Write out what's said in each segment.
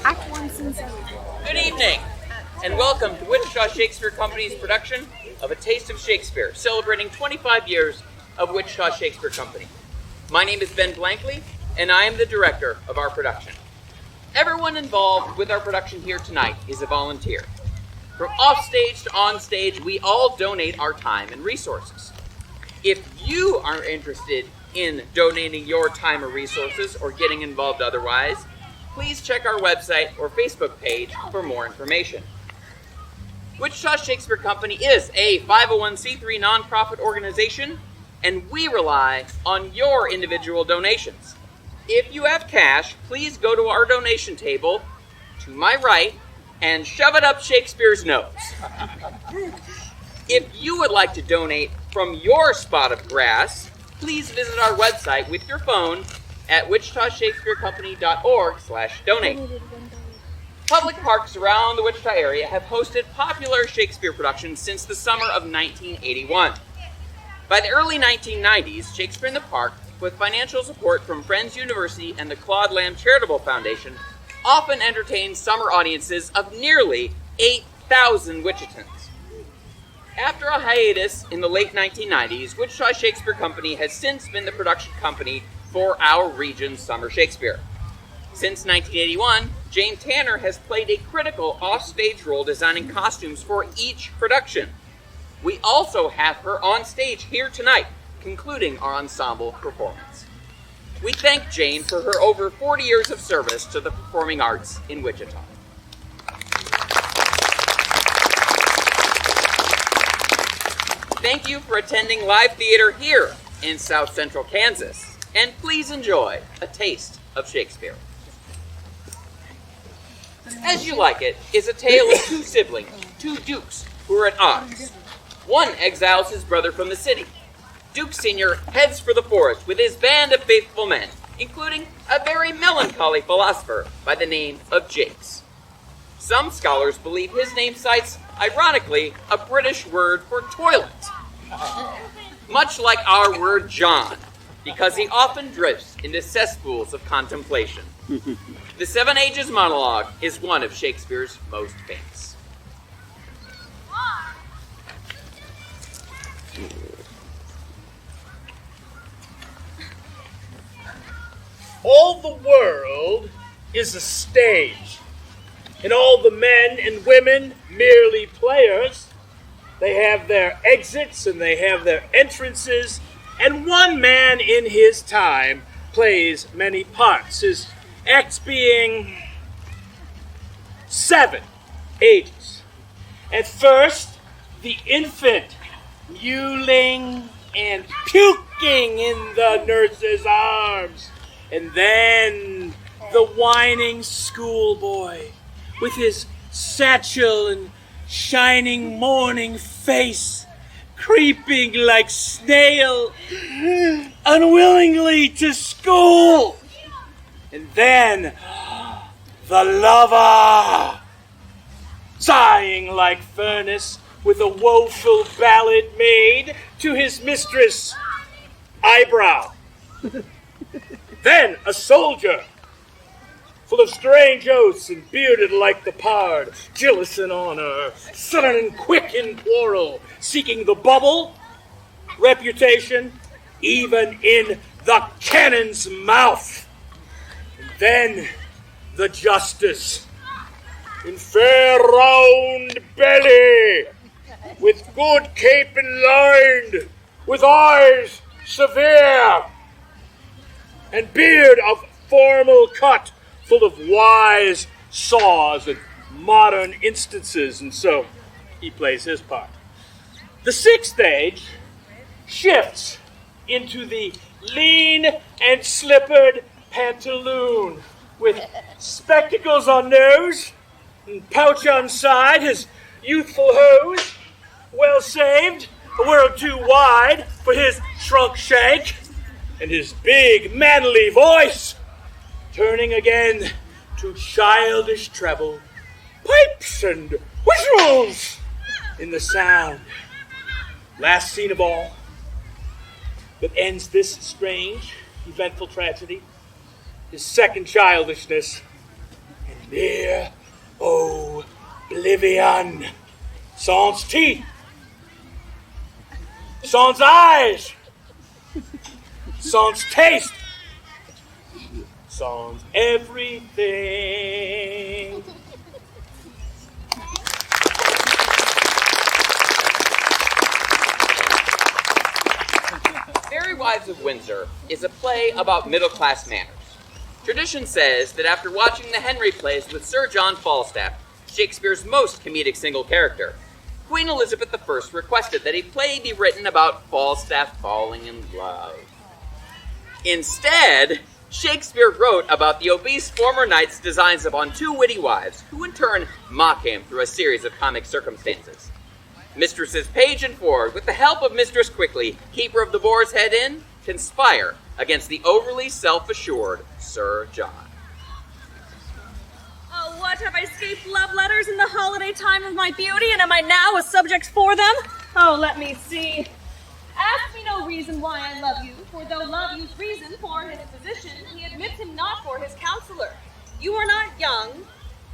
Act 1, Scene 7. Good evening, and welcome to Wichita Shakespeare Company's production of A Taste of Shakespeare, celebrating 25 years of Wichita Shakespeare Company. My name is Ben Blankley, and I am the director of our production. Everyone involved with our production here tonight is a volunteer. From offstage to onstage, we all donate our time and resources. If you are interested in donating your time or resources or getting involved otherwise, please check our website or Facebook page for more information. Wichita Shakespeare Company is a 501c3 nonprofit organization, and we rely on your individual donations. If you have cash, please go to our donation table to my right and shove it up Shakespeare's nose. If you would like to donate from your spot of grass, please visit our website with your phone at wichitashakespearecompany.org/donate. Public parks around the Wichita area have hosted popular Shakespeare productions since the summer of 1981. By the early 1990s, Shakespeare-in-the-Park, with financial support from Friends University and the Claude Lamb Charitable Foundation, often entertained summer audiences of nearly 8,000 Wichitans. After a hiatus in the late 1990s, Wichita Shakespeare Company has since been the production company for our region's summer Shakespeare. Since 1981, Jane Tanner has played a critical offstage role designing costumes for each production. We also have her on stage here tonight, concluding our ensemble performance. We thank Jane for her over 40 years of service to the performing arts in Wichita. Thank you for attending live theater here in South Central Kansas, and please enjoy A Taste of Shakespeare. As You Like It is a tale of two siblings, two dukes, who are at odds. One exiles his brother from the city. Duke Sr. heads for the forest with his band of faithful men, including a very melancholy philosopher by the name of Jakes. Some scholars believe his name cites, ironically, a British word for toilet, much like our word John, because he often drifts into cesspools of contemplation. The Seven Ages monologue is one of Shakespeare's most famous. All the world is a stage, and all the men and women merely players. They have their exits and they have their entrances, and one man in his time plays many parts, his acts being 7 ages. At first, the infant mewling and puking in the nurse's arms. And then the whining schoolboy with his satchel and shining morning face, creeping like snail, unwillingly to school. And then the lover, sighing like furnace with a woeful ballad made to his mistress' eyebrow. Then a soldier, full of strange oaths and bearded like the pard, jealous in honor, sudden and quick in quarrel, seeking the bubble, reputation, even in the cannon's mouth. And then the justice, in fair round belly, with good cape and lined, with eyes severe, and beard of formal cut, full of wise saws and modern instances, and so he plays his part. The 6th age shifts into the lean and slippered pantaloon, with spectacles on nose and pouch on side, his youthful hose, well saved, a world too wide for his shrunk shank, and his big, manly voice, turning again to childish treble, pipes and whistles in the sound. Last scene of all, that ends this strange, eventful tragedy, his second childishness, and near oblivion. Sans teeth, sans eyes, sans taste, sans everything. Merry Wives of Windsor is a play about middle-class manners. Tradition says that after watching the Henry plays with Sir John Falstaff, Shakespeare's most comedic single character, Queen Elizabeth I requested that a play be written about Falstaff falling in love. Instead, Shakespeare wrote about the obese former knight's designs upon two witty wives, who in turn mock him through a series of comic circumstances. Mistresses Page and Ford, with the help of Mistress Quickly, keeper of the Boar's Head Inn, conspire against the overly self-assured Sir John. Oh, what, have I escaped love letters in the holiday time of my beauty, and am I now a subject for them? Oh, let me see. Ask me no reason why I love you, for though love use reason for his physician, he admits him not for his counselor. You are not young,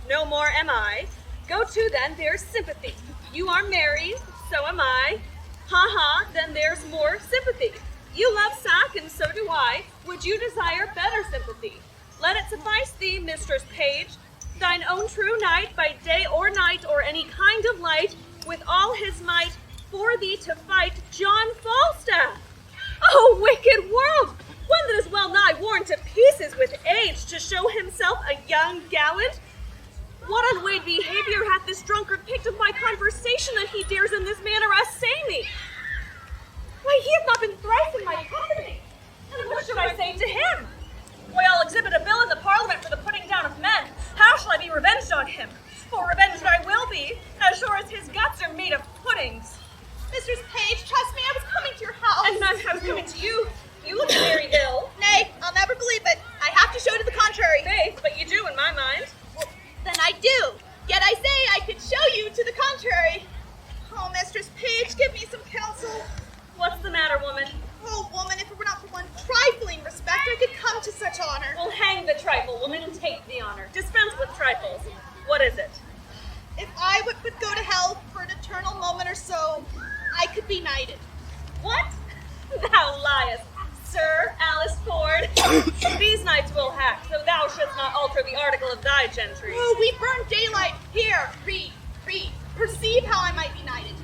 no more am I. Go to, then, there's sympathy. You are married, so am I. Ha, then there's more sympathy. You love sack, and so do I. Would you desire better sympathy? Let it suffice thee, Mistress Page, thine own true knight, by day or night, or any kind of light, with all his might, for thee to fight John Falstaff. Oh, wicked world! One that is well nigh worn to pieces with age, to show himself a young gallant. What unweighed behavior hath this drunkard picked of my conversation, that he dares in this manner assay me? Why, he hath not been thrice in my company. And what should I say to him? Why, I'll exhibit a bill in the Parliament for the putting down of men. How shall I be revenged on him? For revenged I will be, as sure as his guts are made of puddings. Mistress Page, trust me, I was coming to your house. And I was coming to you. You look very ill. Nay, I'll never believe it. I have to show to the contrary. Faith, but you do in my mind. Well, then I do. Yet I say I could show you to the contrary. Oh, Mistress Page, give me some counsel. What's the matter, woman? Oh, woman, if it were not for one trifling respect, I could come to such honor. Well, hang the trifle, woman, and take the honor. Dispense with trifles. What is it? If I would but go to hell for an eternal moment or so, I could be knighted. What? Thou liest, Sir Alice Ford. These knights will hack, so thou shouldst not alter the article of thy gentry. Oh, we burn daylight. Here, read. Perceive how I might be knighted.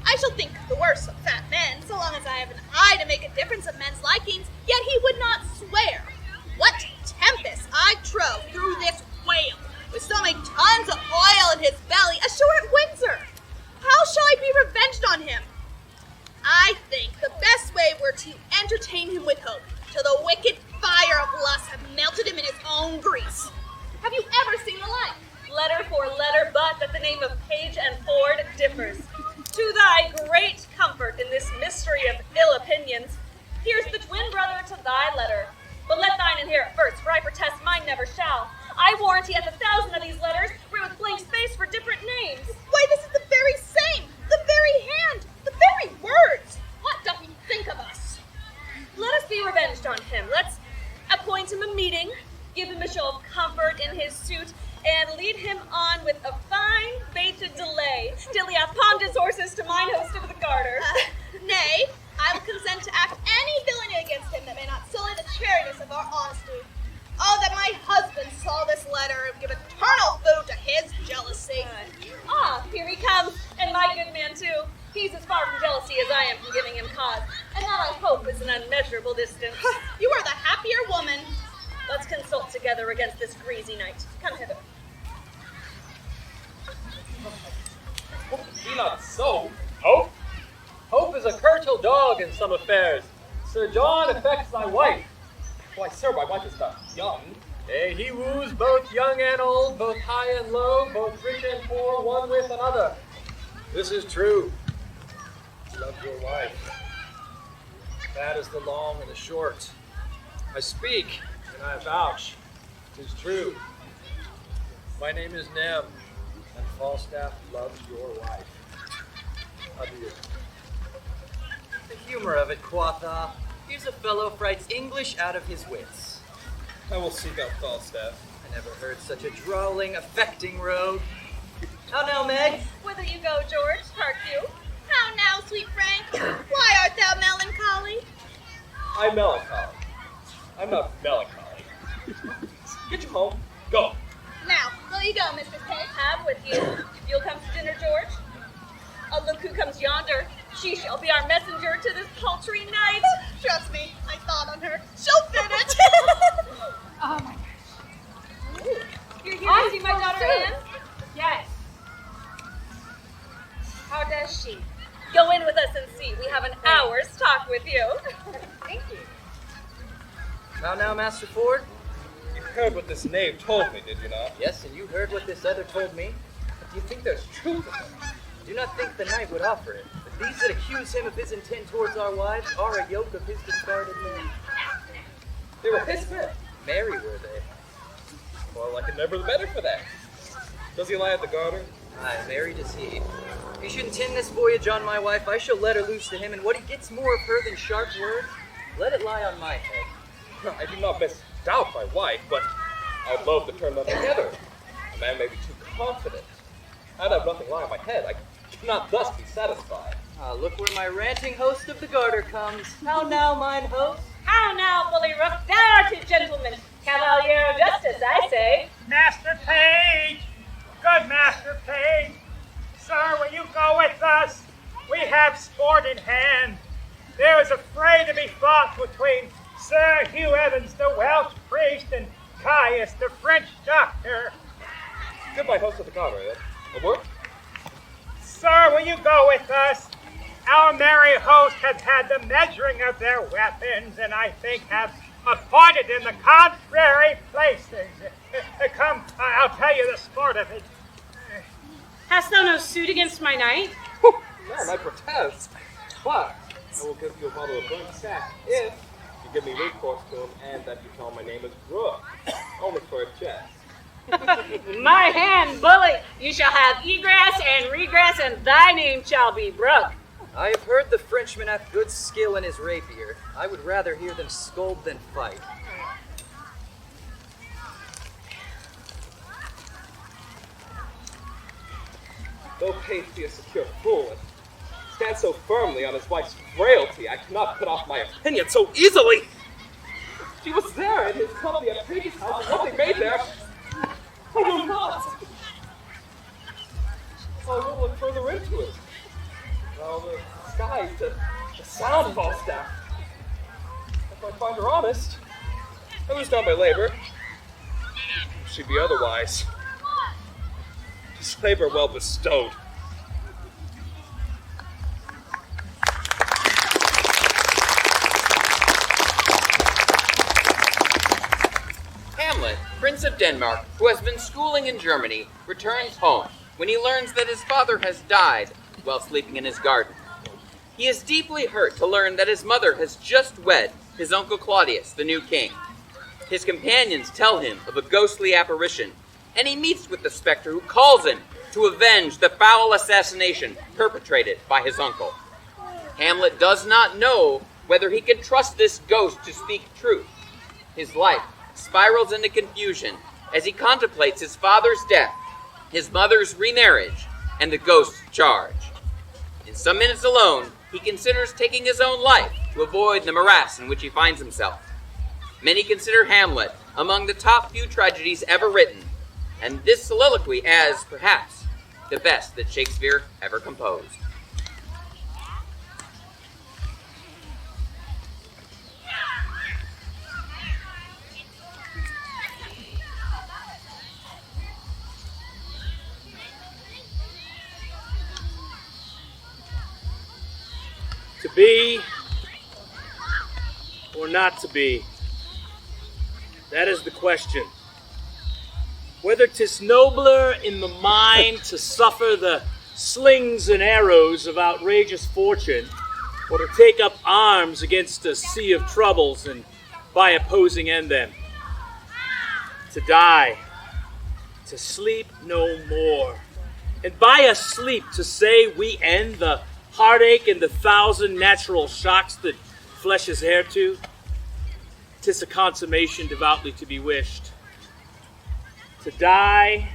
I shall think the worse of fat men, so long as I have an eye to make a difference of men's likings, yet he would not swear. What tempest I drove through this whale, with so many tons of oil in his belly, ashore at Windsor. How shall I be revenged on him? I think the best way were to entertain him with hope, till the wicked fire of lust have melted him in his own grease. Have you ever seen the like? Letter for letter, but that the name of Page and Ford differs. To thy great comfort in this mystery of ill opinions, here's the twin brother to thy letter. But let thine inherit first, for I protest mine never shall. I warranty hath 1,000 of these letters, writ with blank space for different names. Why, this is the very same, the very hand, the very words. What doth he think of us? Let us be revenged on him. Let's appoint him a meeting, give him a show of comfort in his suit, and lead him on with a fine baited delay, till he hath pawned his horses to mine host of the garter. Nay, I will consent to act any villainy against him that may not sully the charities of our honesty. Oh, that my husband saw this letter and give eternal food to his jealousy. Here he comes, and my good man too. He's as far from jealousy as I am from giving him cause, and that I hope is an unmeasurable distance. You are the happier woman. Let's consult together against this greasy knight. Come hither. Be not so. Hope? Hope is a curtal dog in some affairs. Sir John affects thy wife. Why, sir, my wife is not young. Nay, he woos both young and old, both high and low, both rich and poor, one with another. This is true. Love your wife. That is the long and the short. I speak, and I vouch. 'Tis true. My name is Nem, and Falstaff loves your wife. Adieu. The humor of it, quotha. Here's a fellow frights English out of his wits. I will seek out Falstaff. I never heard such a drawling, affecting rogue. How now, Meg? Whither you go, George? Hark you. How now, sweet Frank? Why art thou melancholy? I'm melancholy. I'm not melancholy. Get you home. Go. Now, will you go, Mrs. Page? Have with you. You'll come to dinner, George? Oh, look who comes yonder. She shall be our messenger to this paltry night. Trust me, I thought on her. She'll fit it. Oh, my gosh. You're here to see my daughter Anne? Yes. How does she? Go in with us and see. We have an hour's talk with you. Thank you. How now, Master Ford? You heard what this knave told me, did you not? Yes, and you heard what this other told me. But do you think there's truth in it? I do not think the knight would offer it. But these that accuse him of his intent towards our wives are a yoke of his discarded men. They were his men. Merry were they. Well, I could never the better for that. Does he lie at the garter? Aye, marry does he. If he should intend this voyage on my wife, I shall let her loose to him, and what he gets more of her than sharp words, let it lie on my head. I do not misdoubt my wife, but I'd loathe to turn them together. A man may be too confident. I'd have nothing lie on my head. I cannot thus be satisfied. Ah, look where my ranting host of the garter comes. How now, mine host? How now, bully rook? Thou art a gentleman. Cavalier of justice, I say. Master Page! Good Master Page! Sir, will you go with us? We have sport in hand. There is a fray to be fought between Sir Hugh Evans, the Welsh priest, and Caius, the French doctor. Good my host of the garter, then. A word? Sir, will you go with us? Our merry host has had the measuring of their weapons, and I think have appointed in the contrary places. Come, I'll tell you the sport of it. Hast thou no suit against my knight? Ma'am, I protest. But I will give you a bottle of burnt sack if you give me recourse to him and that you tell him my name is Brooke. Only for a jest. My hand, bully! You shall have egress and regress, and thy name shall be Brooke. I have heard the Frenchman hath good skill in his rapier. I would rather hear them scold than fight. Though Pace be a secure fool and stand so firmly on his wife's frailty, I cannot put off my opinion so easily. She was there in his company at Page's house, and what they made there, I will not. So I will look further into it. Well, the sky to the sound falls down. If I find her honest, I lose down my labor. If she be otherwise, 'tis labor well bestowed. Hamlet, Prince of Denmark, who has been schooling in Germany, returns home when he learns that his father has died while sleeping in his garden. He is deeply hurt to learn that his mother has just wed his uncle Claudius, the new king. His companions tell him of a ghostly apparition, and he meets with the specter who calls him to avenge the foul assassination perpetrated by his uncle. Hamlet does not know whether he can trust this ghost to speak truth. His life spirals into confusion as he contemplates his father's death, his mother's remarriage, and the ghost's charge. In some minutes alone, he considers taking his own life to avoid the morass in which he finds himself. Many consider Hamlet among the top few tragedies ever written, and this soliloquy as, perhaps, the best that Shakespeare ever composed. To be or not to be? That is the question. Whether 'tis nobler in the mind to suffer the slings and arrows of outrageous fortune, or to take up arms against a sea of troubles and by opposing end them. To die, to sleep no more, and by a sleep to say we end the heartache and the thousand natural shocks that flesh is heir to. 'Tis a consummation devoutly to be wished. to die,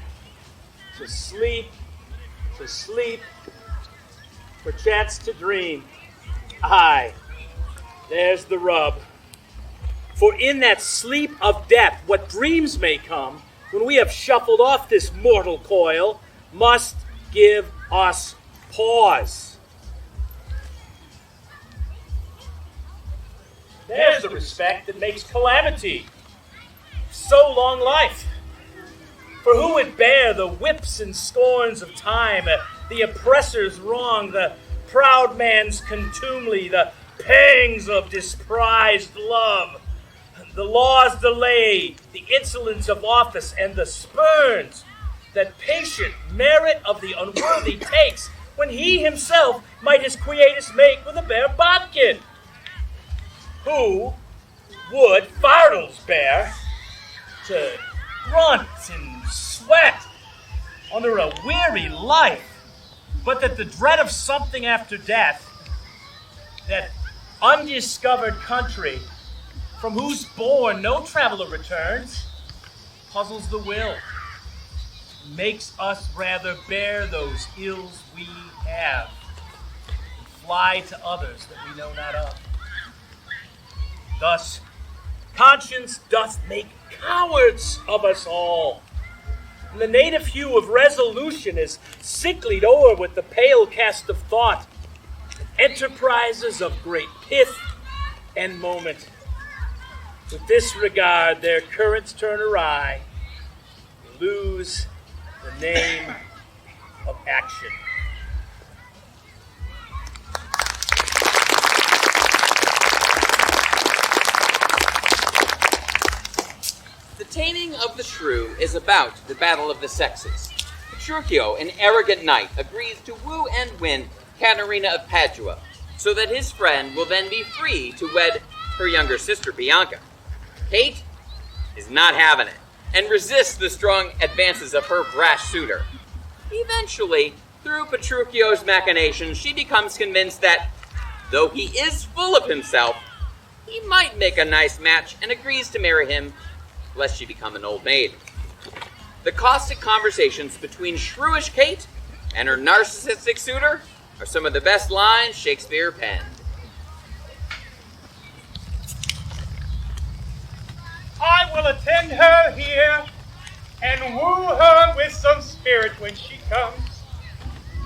to sleep, perchance to dream. Aye, there's the rub. For in that sleep of death, what dreams may come, when we have shuffled off this mortal coil, must give us pause. There's the respect that makes calamity so long life. For who would bear the whips and scorns of time, the oppressor's wrong, the proud man's contumely, the pangs of disprised love, the law's delay, the insolence of office, and the spurns that patient merit of the unworthy takes, when he himself might his quietus make with a bare bodkin? Who would fardels bear to grunt and sweat under a weary life, but that the dread of something after death, that undiscovered country from whose bourne no traveler returns, puzzles the will, makes us rather bear those ills we have, and fly to others that we know not of. Thus, conscience doth make cowards of us all. And the native hue of resolution is sicklied o'er with the pale cast of thought. Enterprises of great pith and moment, with this regard their currents turn awry, lose the name of action. The Taming of the Shrew is about the battle of the sexes. Petruchio, an arrogant knight, agrees to woo and win Caterina of Padua, so that his friend will then be free to wed her younger sister, Bianca. Kate is not having it, and resists the strong advances of her brash suitor. Eventually, through Petruchio's machinations, she becomes convinced that, though he is full of himself, he might make a nice match and agrees to marry him, lest she become an old maid. The caustic conversations between shrewish Kate and her narcissistic suitor are some of the best lines Shakespeare penned. I will attend her here and woo her with some spirit when she comes.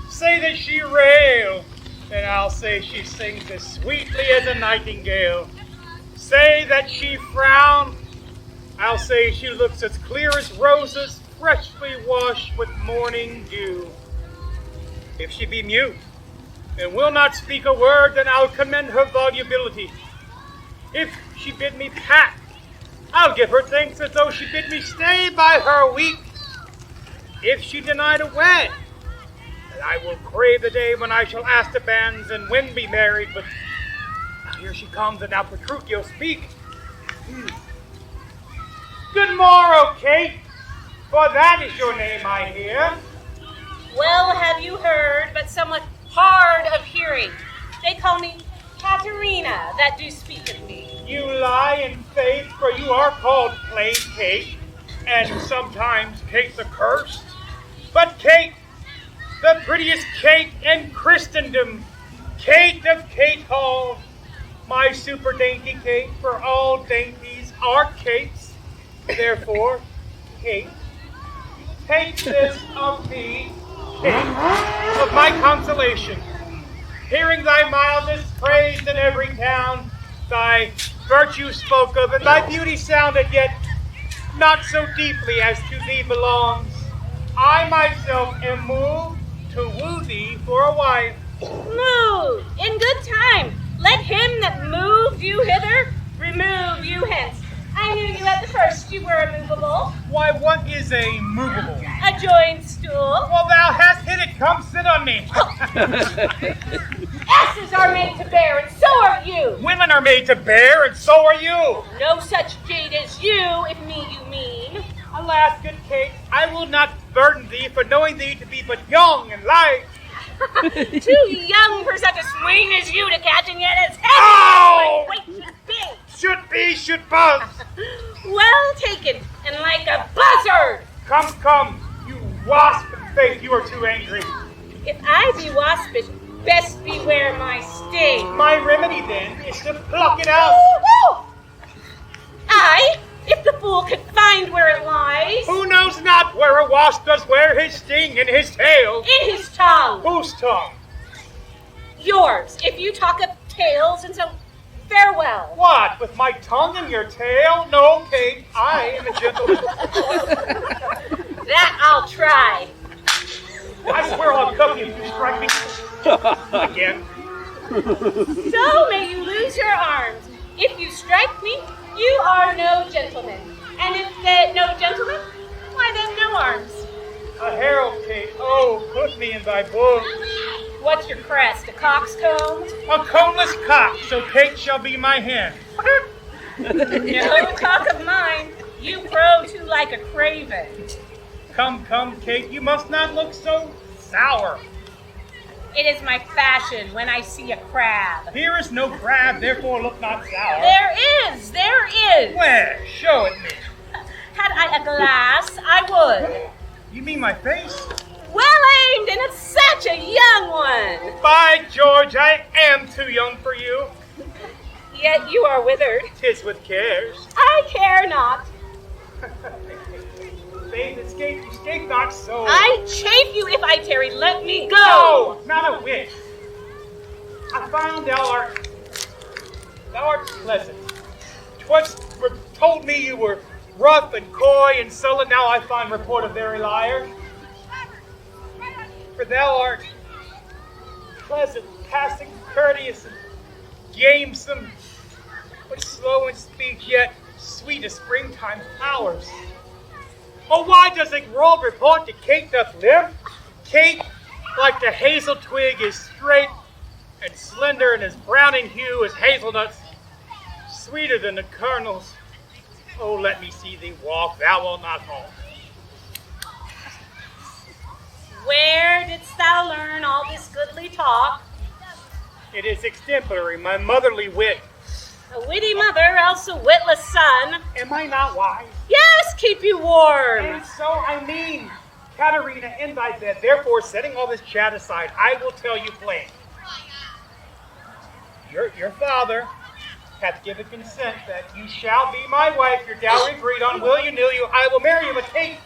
Say that she rail, then I'll say she sings as sweetly as a nightingale. Say that she frown, I'll say she looks as clear as roses freshly washed with morning dew. If she be mute and will not speak a word, then I'll commend her volubility. If she bid me pat, I'll give her thanks as though she bid me stay by her week. If she deny to wed, then I will crave the day when I shall ask the banns and when be married. But here she comes, and now Petruchio speak. Good morrow, Kate, for that is your name, I hear. Well have you heard, but somewhat hard of hearing. They call me Caterina, that do speak of me. You lie in faith, for you are called plain Kate, and sometimes Kate the Cursed. But Kate, the prettiest Kate in Christendom, Kate of Kate Hall, my super dainty Kate, for all dainties are Kates. Therefore, Kate, take this of me, Kate, of my consolation. Hearing thy mildness praised in every town, thy virtue spoke of, and thy beauty sounded, yet not so deeply as to thee belongs. I myself am moved to woo thee for a wife. Move in good time. Let him that moved you hither remove you hence. I knew you at the first, you were immovable. Why, what is a movable? A joined stool. Well, thou hast hit it. Come sit on me. Asses are made to bear, and so are you. Women are made to bear, and so are you. No such jade as you, if me you mean. Alas, good Kate, I will not burden thee for knowing thee to be but young and light. Too young for such a swing as you to catch, and yet as heavy Ow! as my weight should be. Should be, should buzz. Well taken, and like a buzzard. Come, you wasp of faith, you are too angry. If I be waspish, best beware my sting. My remedy, then, is to pluck it out. Aye, if the fool could find where it lies. Who knows not where a wasp does wear his sting in his tail? In his tongue. Whose tongue? Yours, if you talk of tails, and so farewell. What, with my tongue in your tail? No, Kate, I am a gentleman. That I'll try. I swear I'll cuff you if you strike me again. So may you lose your arms. If you strike me, you are no gentleman. And if no gentleman, why then no arms. A herald, Kate. Oh, put me in thy book. What's your crest, a coxcomb? A coneless cock, so Kate shall be my hen. No talk of mine. You crow too like a craven. Come, Kate, you must not look so sour. It is my fashion when I see a crab. Here is no crab, therefore look not sour. There is. Where? Show it me. Had I a glass, I would. You mean my face? Well aimed, and it's such a young one. By George, I am too young for you. Yet you are withered. 'Tis with cares. I care not. Faith, escape not so. I chafe you if I tarry. Let me go. No, not a whit. I found thou art pleasant. 'Twas told me you were rough and coy and sullen. Now I find report a very liar. For thou art pleasant, passing courteous, and gamesome, but slow in speech, yet sweet as springtime flowers. Oh, why does the world report that Kate doth live? Kate, like the hazel twig, is straight and slender, and as brown in hue as hazelnuts, sweeter than the kernels. Oh, let me see thee walk, thou wilt not halt. Where didst thou learn all this goodly talk? It is extemporary, my motherly wit. A witty mother, else a witless son. Am I not wise? Yes, keep you warm. And so I mean, Katerina, in thy bed. Therefore, setting all this chat aside, I will tell you plain. Your father hath given consent that you shall be my wife. Your dowry agreed on. Will you, nill you? I will marry you. But Kate,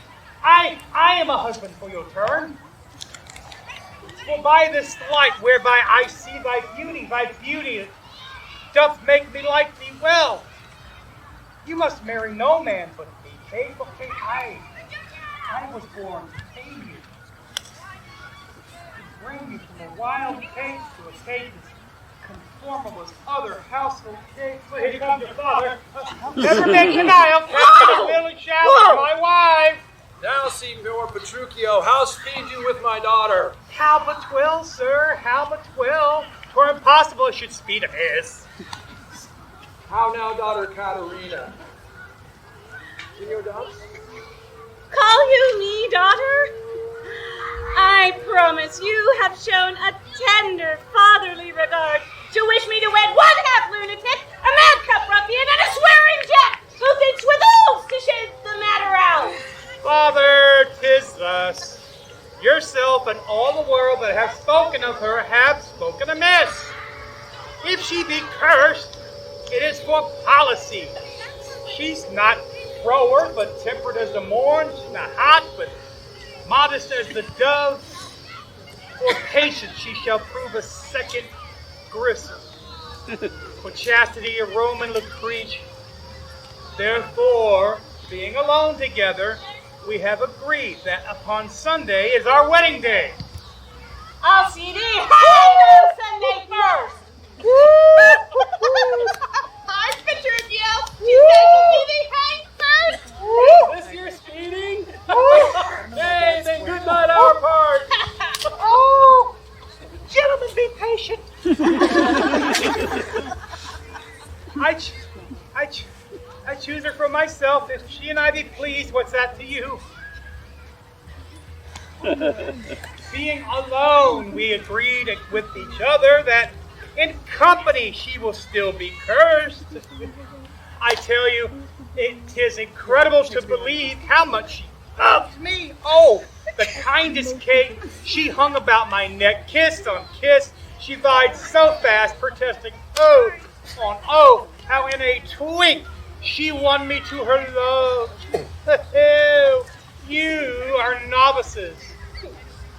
I am a husband for your turn. For by this light whereby I see thy beauty doth make me like thee well. You must marry no man but me, Kate. For Kate, I was born to tame you. To bring you from a wild case to a case as conformable as other household cases. Well, here comes your father. Never make denial. Kate, will and shall be my wife. Now, Signor Petruchio, how speed you with my daughter? How but 12, sir? How but 12? 'Twere impossible it should speed amiss. How now, daughter Katerina? Signor Dance? Call you me, daughter? I promise you have shown a tender fatherly regard to wish me to wed one half lunatic, a madcap ruffian, and a swearing jack who thinks with oaths to shade the matter out. Father, 'tis thus. Yourself and all the world that have spoken of her have spoken amiss. If she be cursed, it is for policy. She's not froward, but temperate as the morn. She's not hot, but modest as the dove. For patience she shall prove a second gristle. For chastity a Roman Lucrece. Therefore, being alone together, we have agreed that upon Sunday is our wedding day. I'll see thee hang Sunday first. I picture it, you. You said to see thee hang first. Is this your speeding? Nay, then good night our part. Oh, gentlemen, be patient. I choose her for myself. If she and I be pleased, what's that to you? Being alone, we agreed with each other that in company she will still be cursed. I tell you, it is incredible to believe how much she loves me. Oh, the kindest Kate. She hung about my neck, kiss on kiss. She vied so fast, protesting oath on oath, how in a twink she won me to her love. You are novices.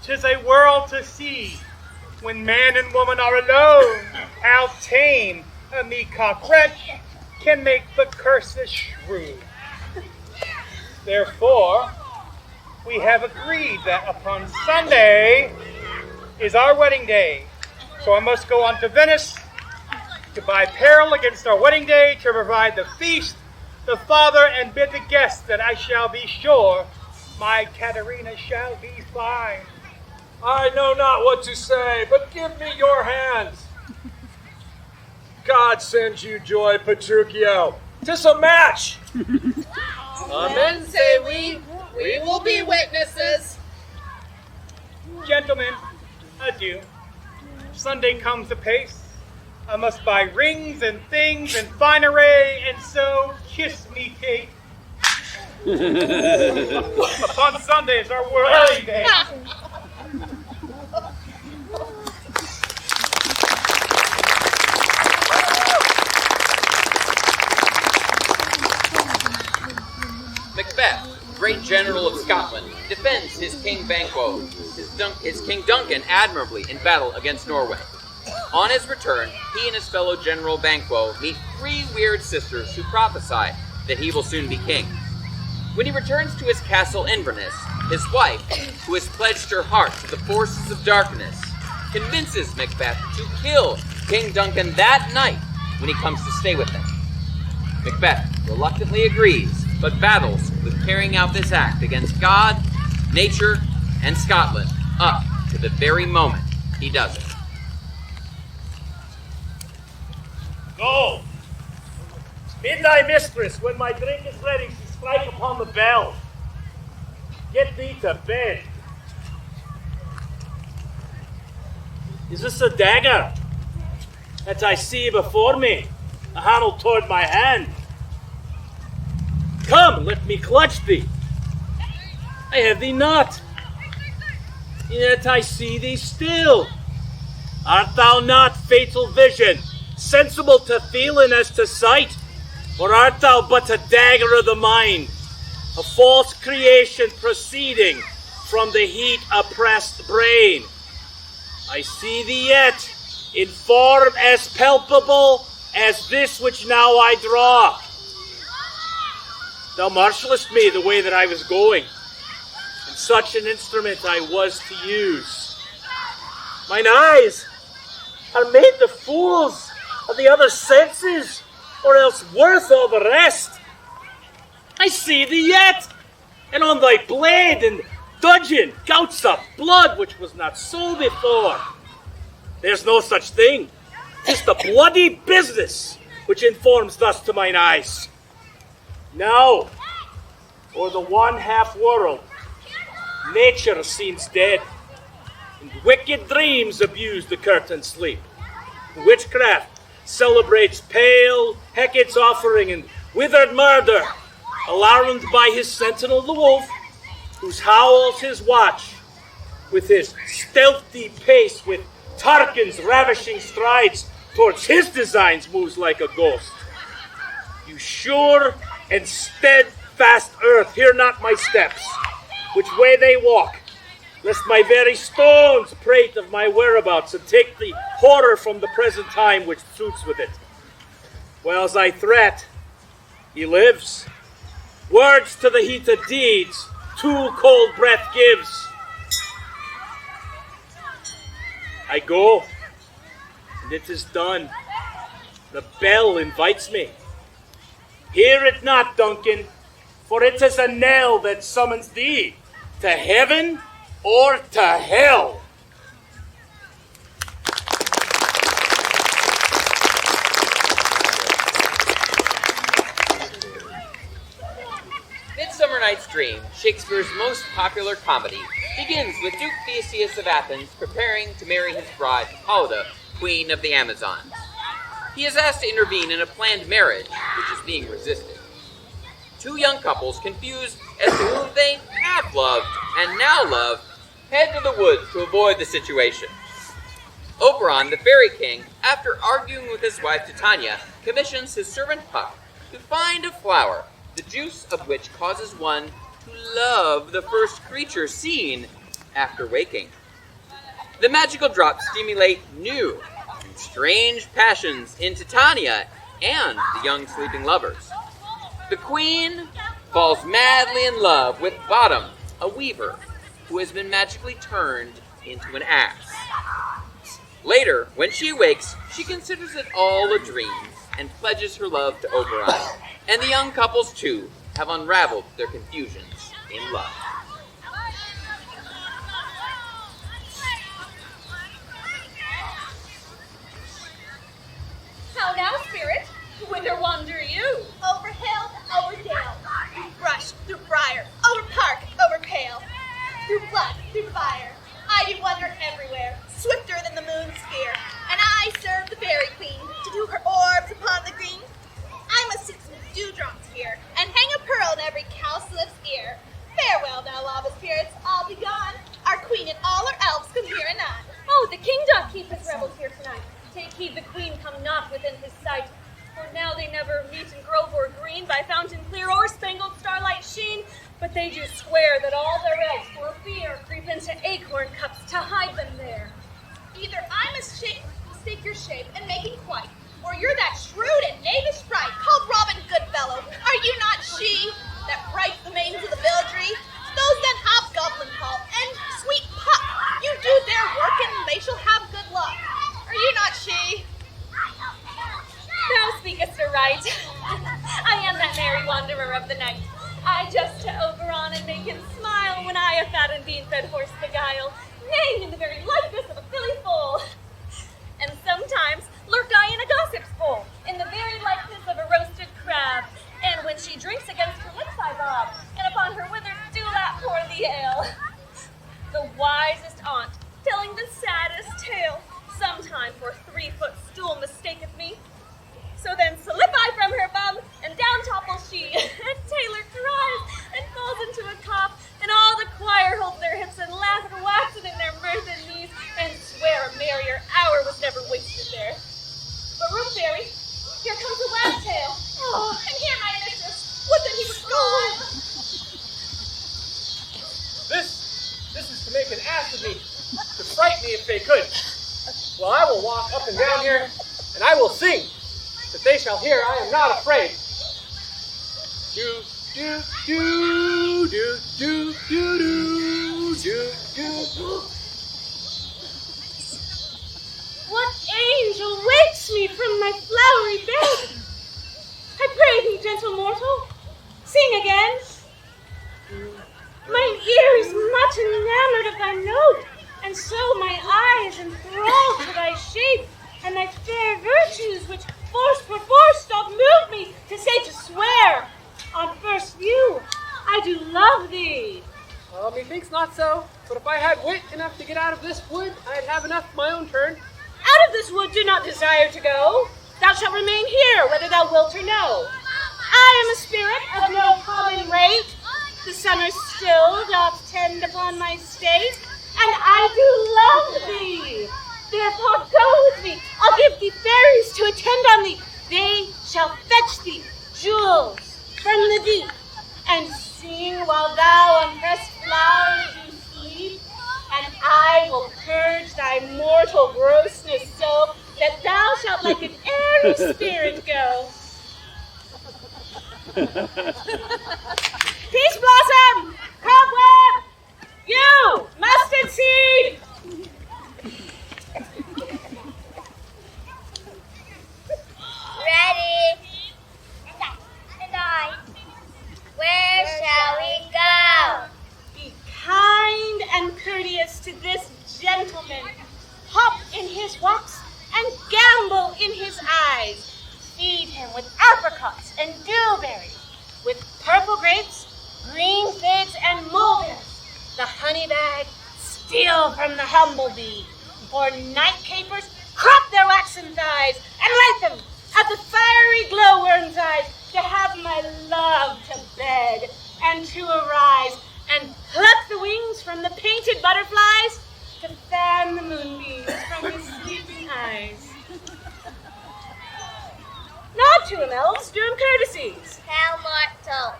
'Tis a world to see. When man and woman are alone, how tame a meacock wretch can make the cursed shrew. Therefore, we have agreed that upon Sunday is our wedding day. So I must go on to Venice to buy apparel against our wedding day, to provide the feast, the father, and bid the guests that I shall be sure my Caterina shall be fine. I know not what to say, but give me your hands. God sends you joy, Petruchio. 'Tis a match. Amen, say we. We will be witnesses. Gentlemen, adieu. Sunday comes apace. I must buy rings and things and fine array, and so kiss me, Kate. Upon Sunday is our wedding day. Macbeth, great general of Scotland, defends his King Banquo, his King Duncan admirably in battle against Norway. On his return, he and his fellow General Banquo meet 3 weird sisters who prophesy that he will soon be king. When he returns to his castle Inverness, his wife, who has pledged her heart to the forces of darkness, convinces Macbeth to kill King Duncan that night when he comes to stay with them. Macbeth reluctantly agrees, but battles with carrying out this act against God, nature, and Scotland up to the very moment he does it. Go! Bid thy mistress, when my drink is ready, to strike upon the bell. Get thee to bed. Is this a dagger that I see before me, a handle toward my hand? Come, let me clutch thee. I have thee not, yet I see thee still. Art thou not, fatal vision, sensible to feeling as to sight? Or art thou but a dagger of the mind, a false creation proceeding from the heat-oppressed brain? I see thee yet, in form as palpable as this which now I draw. Thou marshallest me the way that I was going, and such an instrument I was to use. Mine eyes are made the fools of the other senses, or else worth all the rest. I see thee yet, and on thy blade and dudgeon gouts of blood which was not so before. There's no such thing. 'Tis the bloody business which informs thus to mine eyes. Now, o'er the one half world, nature seems dead, and wicked dreams abuse the curtained sleep. Witchcraft celebrates pale Hecate's offering and withered murder, alarmed by his sentinel the wolf, whose howls his watch, with his stealthy pace, with Tarquin's ravishing strides, towards his designs moves like a ghost. You sure and steadfast earth, hear not my steps, which way they walk, lest my very stones prate of my whereabouts and take the horror from the present time which suits with it. Whiles I threat, he lives. Words to the heat of deeds, too cold breath gives. I go, and it is done. The bell invites me. Hear it not, Duncan, for it is a knell that summons thee to heaven or to hell. Midsummer Night's Dream, Shakespeare's most popular comedy, begins with Duke Theseus of Athens preparing to marry his bride, Hippolyta, Queen of the Amazons. He is asked to intervene in a planned marriage, which is being resisted. Two young couples, confused as to whom they half loved and now loved, head to the woods to avoid the situation. Oberon, the fairy king, after arguing with his wife Titania, commissions his servant Puck to find a flower, the juice of which causes one to love the first creature seen after waking. The magical drops stimulate new and strange passions in Titania and the young sleeping lovers. The queen falls madly in love with Bottom, a weaver, who has been magically turned into an ass. Later, when she awakes, she considers it all a dream and pledges her love to Oberon, and the young couples, too, have unraveled their confusions in love. How now, spirit? Whither wander you? Over hill, over dale, through brush, through briar, over park, over pale, through flood, through fire. I do wander everywhere, swifter than the moon's sphere, and I serve the fairy queen to do her orbs upon the green. I must sit some dewdrops here, and hang a pearl in every cowslip's ear. Farewell now, lava spirits, all be gone. Our queen and all her elves come here anon. Oh, the king doth keep his revels here tonight. Take heed the queen come not within his sight. For now they never meet in grove or green, by fountain clear or spangled starlight sheen. But they do swear that all their elves for fear creep into acorn cups to hide them there. Either I mistake your shape and make it quite, or you're that shrewd and knavish sprite called Robin Goodfellow. Are you not she that writes the maidens of the villagery? Those that hobgoblin call, and sweet Puck, you do their work and they shall have good luck. Are you not she? Thou speakest aright. I am that merry wanderer of the night. I jest to Oberon and make him smile when I a fat and bean-fed horse beguile, neighing in the very likeness of a filly foal. And sometimes lurk I in a gossip's bowl, in the very likeness of a roasted crab. And when she drinks against her lips I bob, and upon her withered dewlap pour the ale. The wisest aunt, telling the saddest tale, sometime for 3-foot stool mistaketh me. So then slip I from her bum, and down topples she, and Taylor cries, and falls into a cough, and all the choir hold their hips and laugh and waxen in their mirth and knees, and swear a merrier hour was never wasted there. But room fairy, here comes a wagtail. Oh, and here my mistress, would that he was gone. This is to make an ass of me, to frighten me if they could. Well, I will walk up and down here, and I will sing, that they shall hear I am not afraid. Do, do, do, do, do, do, do, do, do. What angel wakes me from my flowery bed? I pray thee, gentle mortal, sing again. Mine ear is much enamored of thy note, and so my eyes enthralled to thy shape, and thy fair virtues, which force for force doth move me to say to swear. On first view, I do love thee. Methinks not so, but if I had wit enough to get out of this wood, I'd have enough of my own turn. Out of this wood do not desire to go. Thou shalt remain here, whether thou wilt or no. I am a spirit of no common rate. The summer still doth tend upon my state, and I do love thee. Therefore go with me. I'll give thee fairies to attend on thee. They shall fetch thee jewels from the deep, and sing while thou on pressed flowers do sleep. And I will purge thy mortal grossness so that thou shalt like an airy spirit go. Peace blossom, cobweb, you, mustard seed. Ready. And I. Where shall we go? Be kind and courteous to this gentleman. Hop in his walks and gambol in his eyes. Feed him with apricots and dewberries, with purple grapes, green figs, and mulberries. The honey bag steal from the humblebee. For night capers, crop their waxen thighs and light them at the fiery glowworm's eyes, to have my love to bed and to arise and pluck the wings from the painted butterflies to fan the moonbeams from his sleeping eyes. Nod to him, elves, do him courtesies. Hail mortal.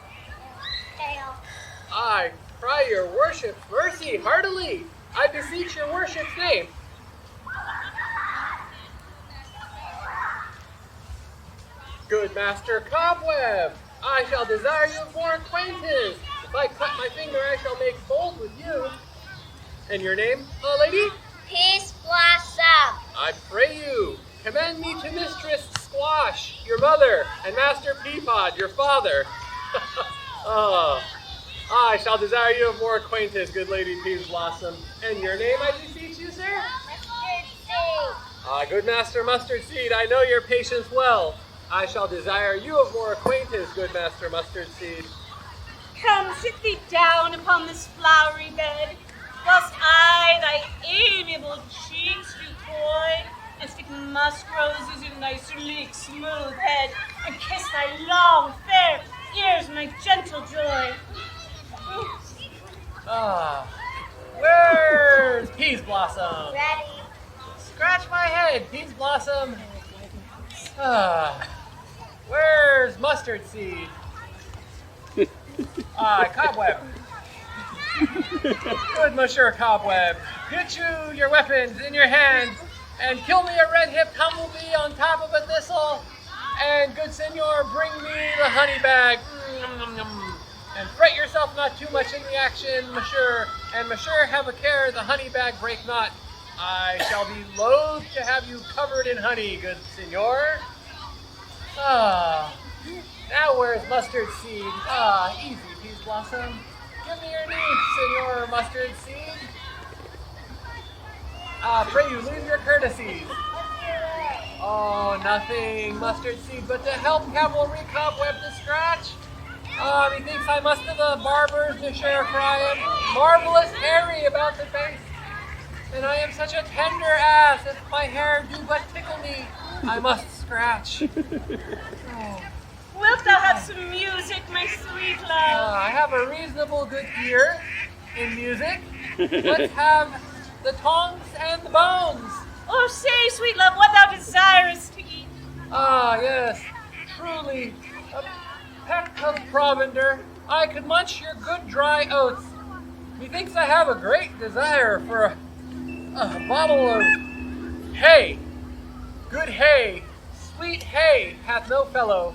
Hail. I cry your worship's mercy heartily. I beseech your worship's name. Good Master Cobweb, I shall desire you more acquaintance. If I cut my finger, I shall make bold with you. And your name, lady? Peace blossom. I pray you, commend me to Mistress Squash, your mother, and Master Peapod, your father. I shall desire you of more acquaintance, good Lady Peas Blossom. And your name, I beseech you, sir? Mustard seed. Good Master Mustard Seed, I know your patience well. I shall desire you of more acquaintance, good Master Mustard Seed. Come, sit thee down upon this flowery bed, whilst I thy amiable cheeks do coy, and stick musk roses in thy sleek, smooth head, and kiss thy long, fair ears, my gentle joy. Where's Peas Blossom? Ready. Scratch my head, Peas Blossom. Where's Mustard Seed? Cobweb. Good Monsieur Cobweb. Get you your weapons in your hands and kill me a red-hipped humblebee on top of a thistle. And good Senor, bring me the honey bag. And fret yourself not too much in the action, Monsieur. And Monsieur, have a care, the honey bag break not. I shall be loath to have you covered in honey, good Senor. Now where's Mustard Seed? Easy, Peas Blossom. Give me your name, Senor Mustard Seed. Pray you, leave your courtesies. Oh, nothing, Mustard Seed, but to help cavalry Cobweb to scratch. Methinks I must to the barbers to share cry am marvelous hairy about the face. And I am such a tender ass, if my hair do but tickle me, I must scratch. Wilt thou have some music, my sweet love? I have a reasonable good ear in music. Let's have the tongs and the bones. Oh, say, sweet love, what thou desirest to eat. Yes, truly, a peck of provender. I could munch your good dry oats. Methinks I have a great desire for a bottle of hay. Good hay, sweet hay hath no fellow.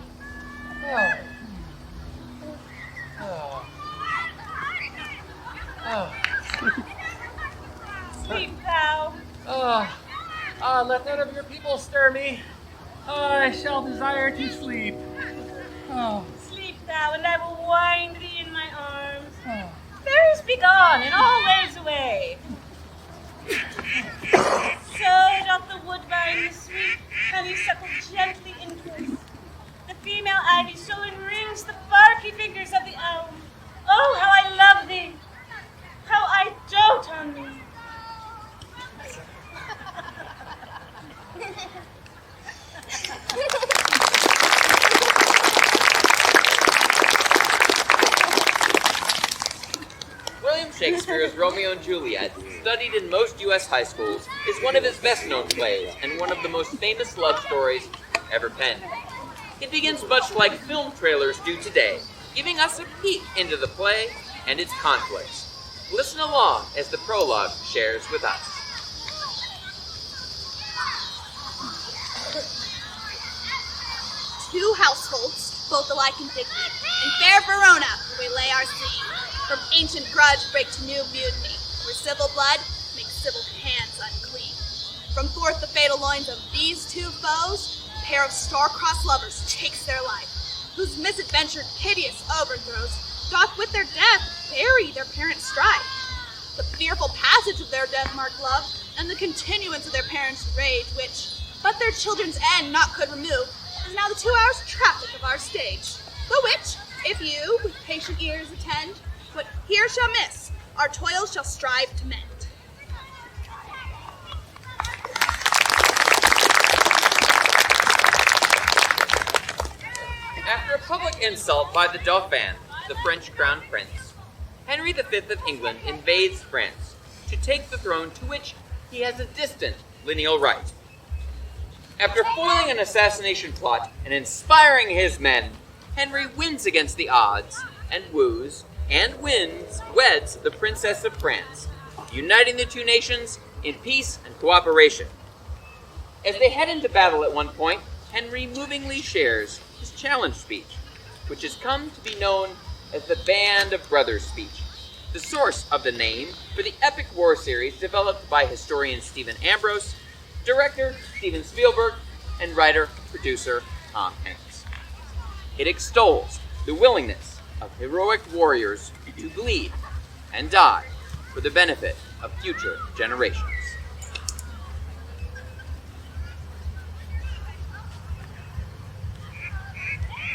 Sleep thou. Let none of your people stir me. I shall desire to sleep. Sleep thou, and I will wind thee in my arms. Fairies be gone, and all ways away. So doth the woodbine the sweet honeysuckle gently interest. The female ivy so enrings the barky fingers of the elm. Oh, how I love thee! How I dote on thee! William Shakespeare's Romeo and Juliet, studied in most U.S. high schools, is one of his best-known plays and one of the most famous love stories ever penned. It begins much like film trailers do today, giving us a peek into the play and its conflicts. Listen along as the prologue shares with us. Two households, both alike indignant, in fair Verona, where we lay our scene. From ancient grudge break to new mutiny, where civil blood makes civil hands unclean. From forth the fatal loins of these two foes, a pair of star-crossed lovers takes their life, whose misadventured piteous overthrows doth with their death bury their parents' strife. The fearful passage of their death-marked love, and the continuance of their parents' rage, which but their children's end not could remove, is now the 2 hours traffic of our stage. The which, if you with patient ears attend, what here shall miss, our toils shall strive to mend. After a public insult by the Dauphin, the French crown prince, Henry V of England invades France to take the throne to which he has a distant lineal right. After foiling an assassination plot and inspiring his men, Henry wins against the odds and woos and weds the Princess of France, uniting the two nations in peace and cooperation. As they head into battle at one point, Henry movingly shares his challenge speech, which has come to be known as the Band of Brothers speech, the source of the name for the epic war series developed by historian Stephen Ambrose, director Steven Spielberg, and writer-producer Tom Hanks. It extols the willingness of heroic warriors to bleed and die for the benefit of future generations.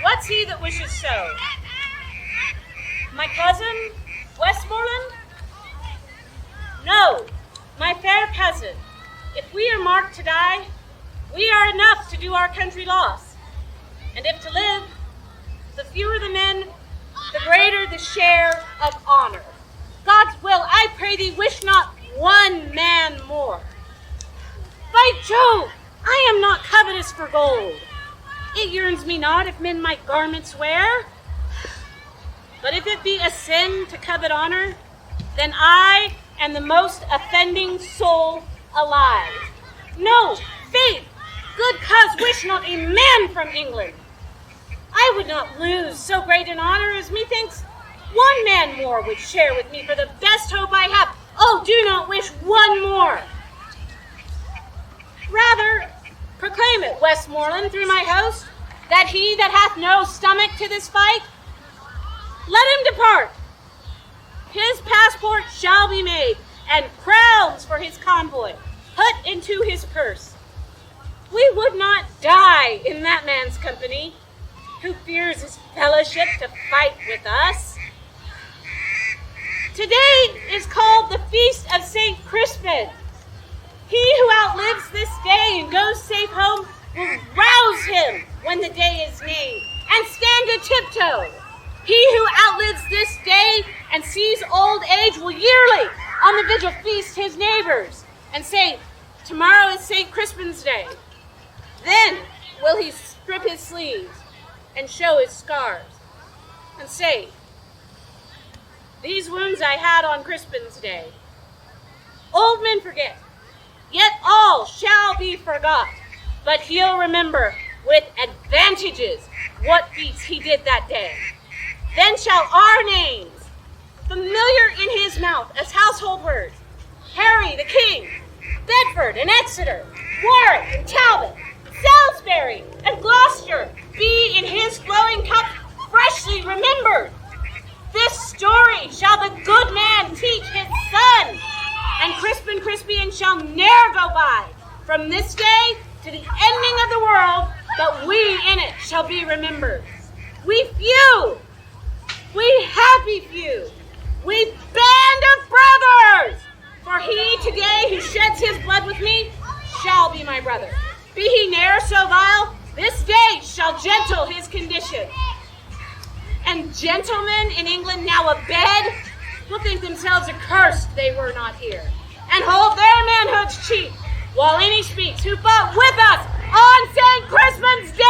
What's he that wishes so? My cousin, Westmoreland? No, my fair cousin. If we are marked to die, we are enough to do our country loss. And if to live, the fewer the men, the greater the share of honor. God's will, I pray thee, wish not one man more. By Jove, I am not covetous for gold. It yearns me not if men my garments wear. But if it be a sin to covet honor, then I am the most offending soul alive. No, faith, good cause, wish not a man from England. I would not lose so great an honor as methinks one man more would share with me for the best hope I have. Oh, do not wish one more. Rather, proclaim it, Westmoreland, through my host, that he that hath no stomach to this fight, let him depart. His passport shall be made, and crowns for his convoy put into his purse. We would not die in that man's company, who fears his fellowship to fight with us. Today is called the Feast of St. Crispin. He who outlives this day and goes safe home will rouse him when the day is named, and stand a tiptoe. He who outlives this day and sees old age will yearly on the vigil feast his neighbors, and say, tomorrow is St. Crispin's day. Then will he strip his sleeves and show his scars, and say, these wounds I had on Crispin's day. Old men forget, yet all shall be forgot, but he'll remember with advantages what feats he did that day. Then shall our names, familiar in his mouth as household words, Harry the King, Bedford and Exeter, Warwick and Talbot, Salisbury and Gloucester, be in his flowing cup freshly remembered. This story shall the good man teach his son, and Crispin Crispian shall ne'er go by from this day to the ending of the world, but we in it shall be remembered. We few, we happy few, we band of brothers, for he today who sheds his blood with me shall be my brother. Be he ne'er so vile, this day shall gentle his condition. And gentlemen in England now abed will think themselves accursed they were not here, and hold their manhoods cheap, while any speaks who fought with us on St. Crispin's Day!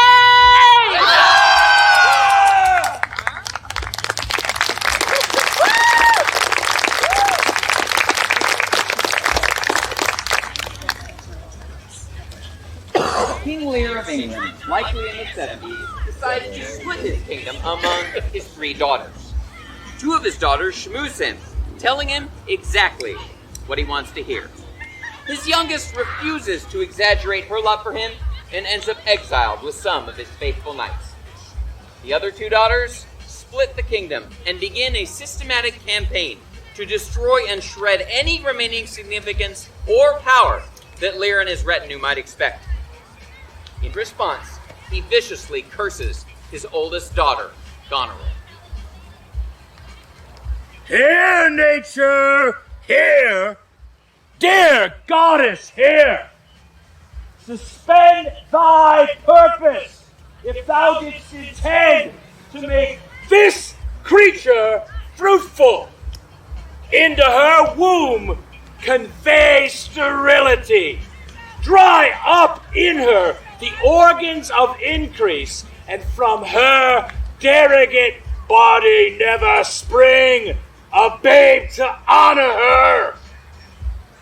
King Lear of England, likely in the 70s, decided to split his kingdom among his 3 daughters. 2 of his daughters schmooze him, telling him exactly what he wants to hear. His youngest refuses to exaggerate her love for him and ends up exiled with some of his faithful knights. The other 2 daughters split the kingdom and begin a systematic campaign to destroy and shred any remaining significance or power that Lear and his retinue might expect. In response, he viciously curses his oldest daughter, Goneril. Here, nature, here! Dear goddess, here! Suspend thy purpose, if thou didst intend to make this creature fruitful. into her womb convey sterility, dry up in her the organs of increase, and from her derogate body never spring a babe to honor her.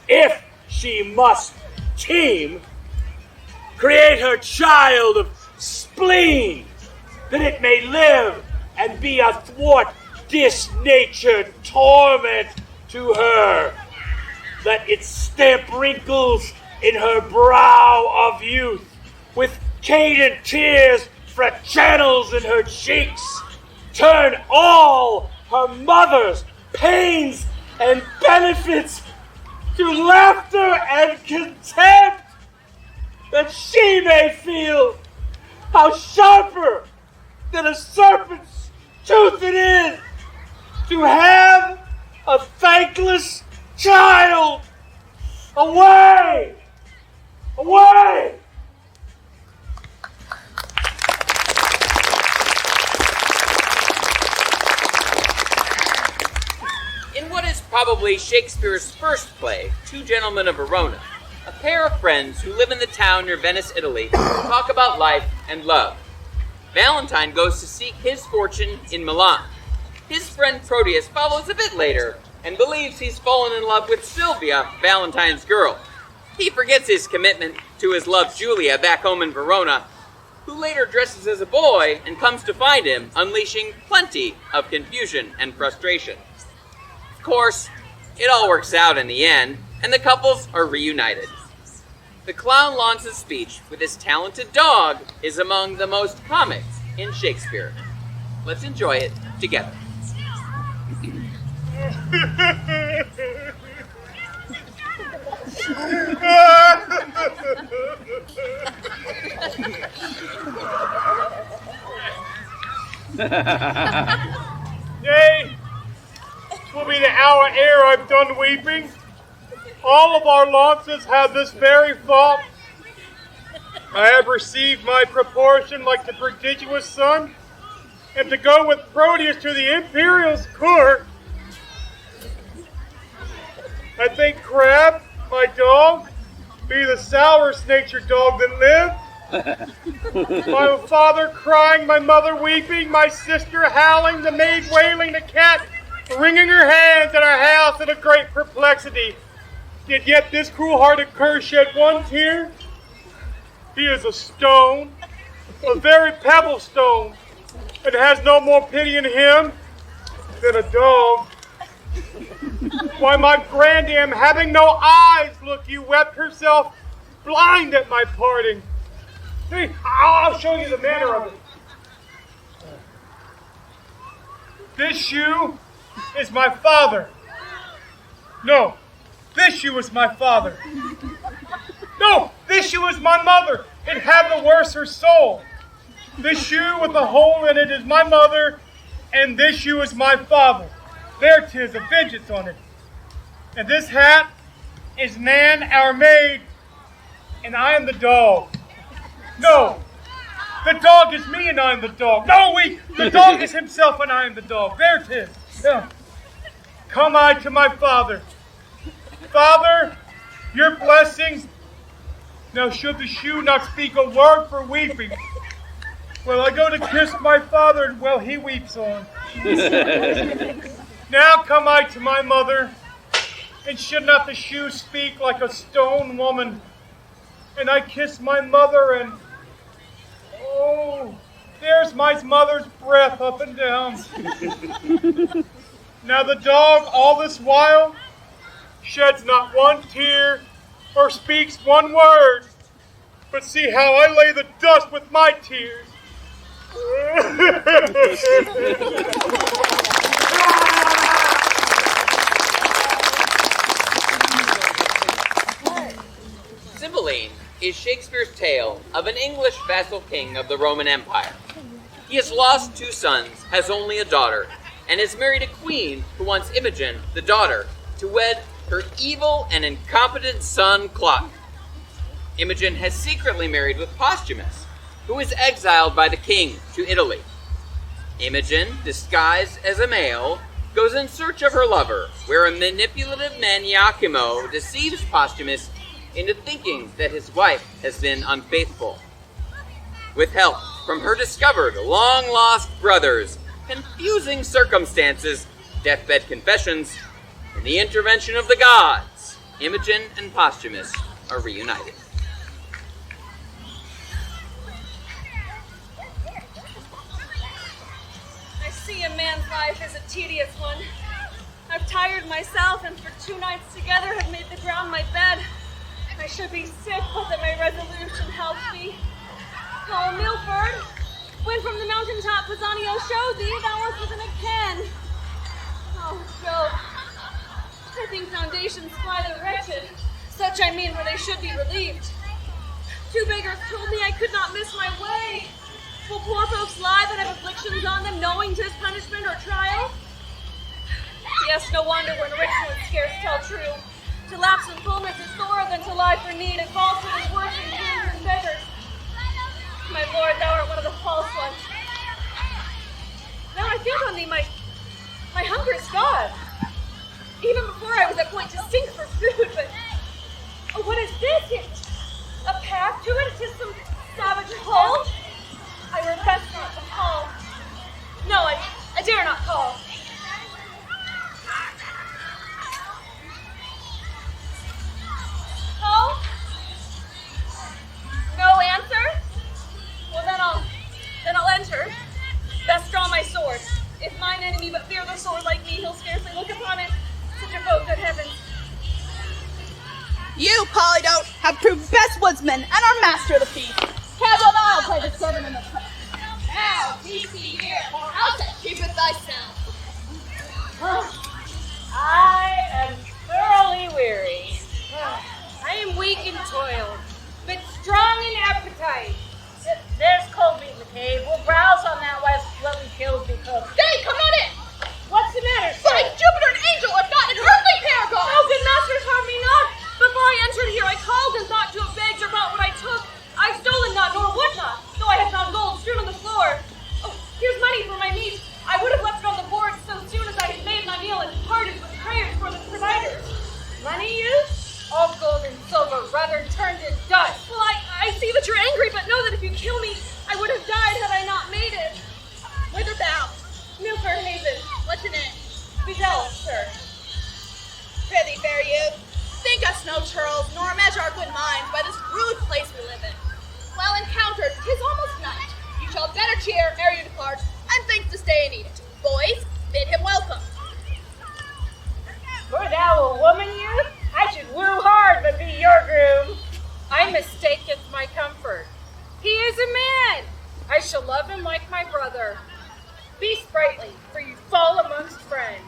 If she must teem, create her child of spleen, that it may live and be athwart disnatured torment to her. Let it stamp wrinkles in her brow of youth, with cadent tears for channels in her cheeks, turn all her mother's pains and benefits to laughter and contempt, that she may feel how sharper than a serpent's tooth it is to have a thankless child. Away! Away! In what is probably Shakespeare's first play, Two Gentlemen of Verona, a pair of friends who live in the town near Venice, Italy, talk about life and love. Valentine goes to seek his fortune in Milan. His friend Proteus follows a bit later and believes he's fallen in love with Sylvia, Valentine's girl. He forgets his commitment to his love Julia back home in Verona, who later dresses as a boy and comes to find him, unleashing plenty of confusion and frustration. Of course, it all works out in the end, and the couples are reunited. The clown launches speech with his talented dog is among the most comic in Shakespeare. Let's enjoy it together. Nay, 'twill be the hour ere I've done weeping. All of our lances have this very thought. I have received my proportion like the prodigious sun, and to go with Proteus to the Imperial's court. I think Crab, my dog, be the sourest natured dog that lived. My father crying, my mother weeping, my sister howling, the maid wailing, the cat wringing her hands at our house in a great perplexity. Did yet this cruel-hearted cur shed one tear? He is a stone, a very pebble stone, and has no more pity in him than a dog. Why, my grandam, having no eyes, look you, wept herself blind at my parting. See, I'll show you the manner of it. This shoe is my father. No, this shoe is my father. No, this shoe is my mother, and have the worse her soul. This shoe with a hole in it is my mother, and this shoe is my father. There 'tis, a vengeance on it. And this hat is Nan, our maid, and I am the dog. No, the dog is me, and I am the dog. No, the dog is himself, and I am the dog. There 'tis. Yeah. Come I to my father. Father, your blessings. Now should the shoe not speak a word for weeping, well, I go to kiss my father, and well, he weeps on. Now come I to my mother, and should not the shoe speak like a stone woman? And I kiss my mother, and oh, there's my mother's breath up and down. Now the dog all this while sheds not one tear or speaks one word, but see how I lay the dust with my tears. Cymbeline is Shakespeare's tale of an English vassal king of the Roman Empire. He has lost 2 sons, has only a daughter, and has married a queen who wants Imogen, the daughter, to wed her evil and incompetent son, Clot. Imogen has secretly married with Posthumus, who is exiled by the king to Italy. Imogen, disguised as a male, goes in search of her lover, where a manipulative man, Iachimo, deceives Posthumus into thinking that his wife has been unfaithful. With help from her discovered long-lost brothers, confusing circumstances, deathbed confessions, and the intervention of the gods, Imogen and Posthumus are reunited. I see a man's life is a tedious one. I've tired myself, and for 2 nights together have made the ground my bed. I should be sick, but that my resolution helps me. Oh, Milford, when from the mountaintop Pisanio showed thee, thou wert within a ken. Oh, Joe, I think foundations fly the wretched. Such I mean where they should be relieved. 2 beggars told me I could not miss my way. Will poor folks lie that have afflictions on them, knowing 'tis punishment or trial? Yes, no wonder when rich ones scarce tell true. To lapse in fullness is sorer than to lie for need, and falsehood is worse than kings and beggars. My lord, thou art one of the false ones. Now I think on thee, my hunger is gone. Even before I was at point to sink for food, but oh, what is this? A path to it? 'Tis some savage hole? I were best not to call. No, I dare not call. Call? No answer? Well, then I'll enter. Best draw my sword. If mine enemy but fear the sword like me, he'll scarcely look upon it. Such a foe, good heavens. You, Polydot, have proved best woodsman and our master of the feast. Casual, I'll play the servant in the press. Now, be here, or else keepeth thyself. I am thoroughly weary. I am weak and toiled, but strong in appetite. There's cold meat in the cave. We'll browse on that while what we killed be cooked. Stay, come not in! What's the matter, sir? By Jupiter and angel, if not an earthly paragon! Oh, good masters, harm me not. Before I entered here, I called and thought to have begged or brought what I took. I've stolen not, nor would not, though I have found gold strewn on the floor. Oh, here's money for my meat. I would have left it on the board so soon as I had made my meal and parted with prayers for the providers. Money, you? All gold and silver rather turned to dust. Well, I see that you're angry, but know that if you kill me, I would have died had I not made it. Whither bound? Milford Haven. What's the name? Vidal, sir. Prithee, fair youth, think us no churls, nor measure our good minds by this rude place we live in. Well encountered, 'tis almost night. You shall better cheer ere you depart, and think to stay and eat it. Boys, bid him welcome. Were thou a woman, youth? I should woo hard but be your groom. I mistaketh my comfort. He is a man. I shall love him like my brother. Be sprightly, for you fall amongst friends.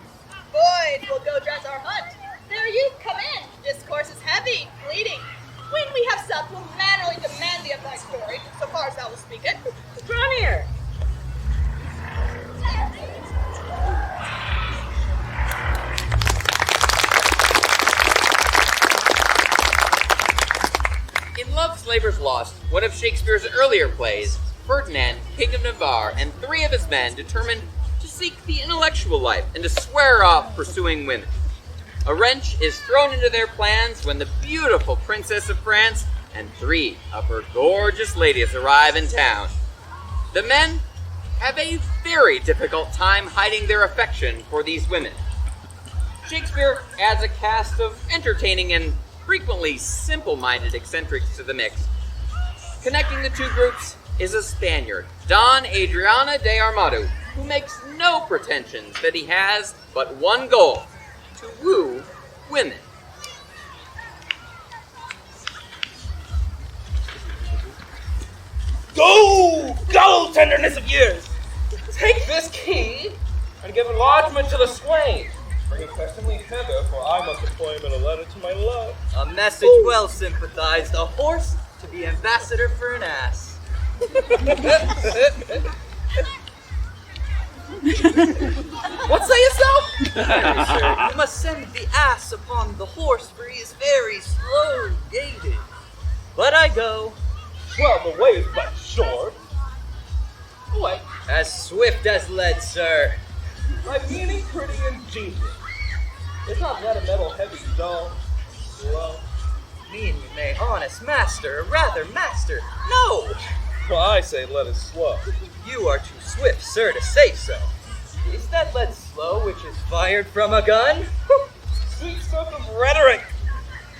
Boys, we'll go dress our hunt. There you come in. Discourse is heavy, pleading. When we have supped, we'll mannerly demand thee of thy story, so far as thou wilt speak it. Draw near. In Love's Labour's Lost, one of Shakespeare's earlier plays, Ferdinand, King of Navarre, and 3 of his men determined to seek the intellectual life and to swear off pursuing women. A wrench is thrown into their plans when the beautiful Princess of France and 3 of her gorgeous ladies arrive in town. The men have a very difficult time hiding their affection for these women. Shakespeare adds a cast of entertaining and frequently simple-minded eccentrics to the mix. Connecting the 2 groups is a Spaniard, Don Adriana de Armado, who makes no pretensions that he has but one goal: to woo women. Go, tenderness of years! Take this key and give enlargement to the swain. Bring him presently hither, for I must employ him in a letter to my love. A message well sympathized. A horse to be ambassador for an ass. What sayest thou? Very, sir, you must send the ass upon the horse, for he is very slow gaited. But I go. Well, the way is but short. Away. As swift as lead, sir. My meaning pretty ingenious. It's not that a metal heavy, dull, slow. Mean you may, honest master, rather master. No! Well, I say let it slow. You are too swift, sir, to say so. Is that lead slow which is fired from a gun? Sweet stuff of rhetoric.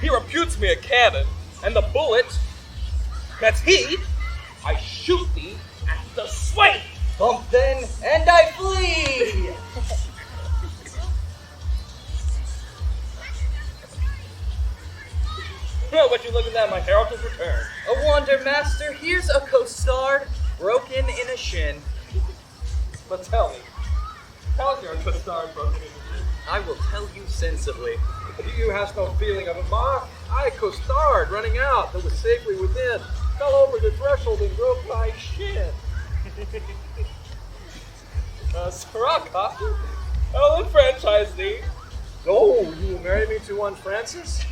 He reputes me a cannon, and the bullet, that's he, I shoot thee at the swain. Bump then, and I flee! Well, what you looking at, my herald has returned. A wonder, master, here's a costard broken in a shin. But tell me, how's your costard broken in the shin? I will tell you sensibly. You hast no feeling of it, Ma. I costard running out that was safely within, fell over the threshold and broke my shin. Sirrah, I'll enfranchise thee. Oh, you will marry me to one Francis?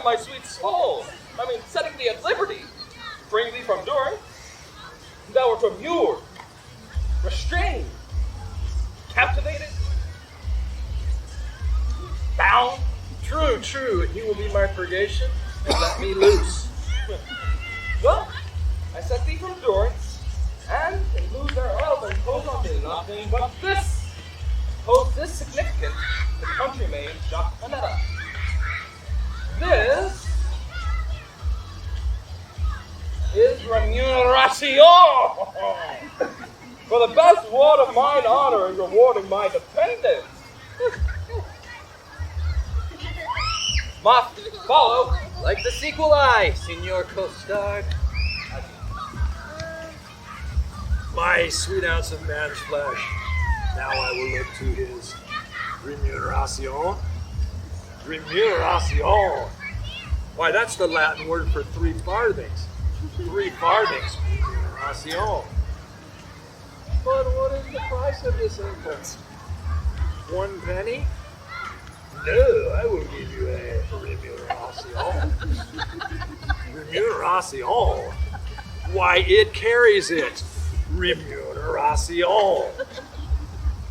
My sweet soul, setting thee at liberty, bring thee from durance. Thou art immured, restrained, captivated, bound. True, and you will be my purgation, and let me loose. Well, I set thee from durance, and in lieu thereof impose on thee nothing but this. Impose this significant, the country maid, Josephine. This is remuneration for the best ward of mine honor in rewarding my dependents. Must follow. Like the sequel I, Signor Costard. My sweet ounce of man's flesh. Now I will look to his remuneration. Remuneration. Why, that's the Latin word for 3 farthings. 3 farthings. Remuneration. But what is the price of this infant? 1 penny? No, I will give you a remuneration. Remuneration? Why, it carries it. Remuneration.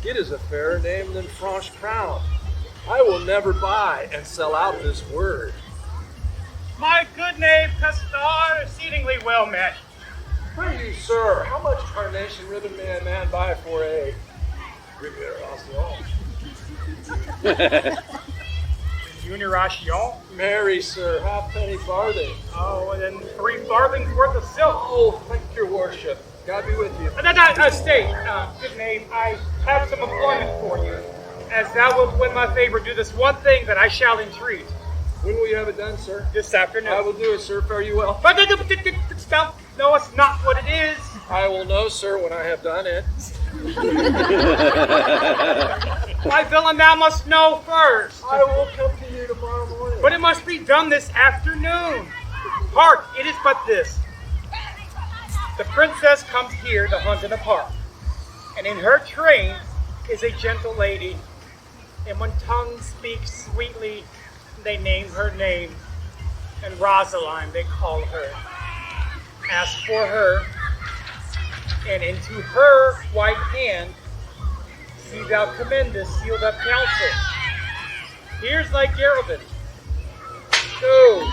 It is a fairer name than French crown. I will never buy and sell out this word. My good knave, Costard, exceedingly well met. Pray you, sir, how much carnation ribbon may a man buy for a remuneration? Remuneration? Marry, sir, halfpenny farthing. Oh, and then 3 farthings worth of silk. Oh, thank your worship. God be with you. Stay, good knave, I have some employment for you. As thou wilt win my favor, do this one thing that I shall entreat. When will you have it done, sir? This afternoon. I will do it, sir. Fare you well. But stop. No, it's not what it is. I will know, sir, when I have done it. My villain, thou must know first. I will come to you tomorrow morning. But it must be done this afternoon. Hark, it is but this. The princess comes here to hunt in the park, and in her train is a gentle lady, and when tongue speaks sweetly, they name her name, and Rosaline they call her. Ask for her, and into her white hand see thou commend this sealed up counsel. Here's thy Geraldine. Go.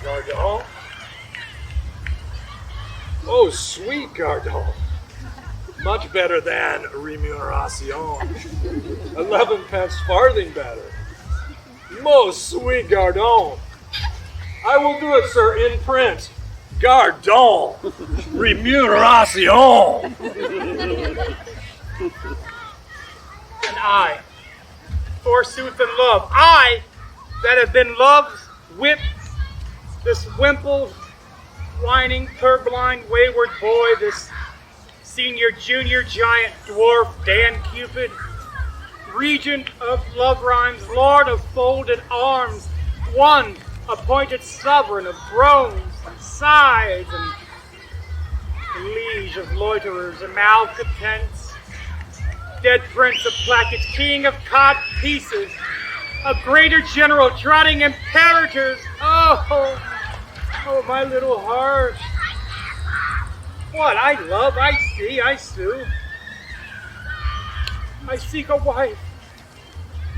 Gardon? Oh, sweet Gardon. Much better than remuneration. 11 pence farthing better. Most sweet Gardon. I will do it, sir, in print. Gardon. Remuneration. And I, forsooth in love, I that have been love's whip, this wimpled, whining, purblind, wayward boy, this senior, junior, giant, dwarf, Dan Cupid, regent of love rhymes, lord of folded arms, one appointed sovereign of groans and sighs and liege of loiterers and malcontents, dead prince of plackets, king of cod pieces, a greater general, trotting imperators. Oh, my little heart. What I love, I see, I sue. I seek a wife.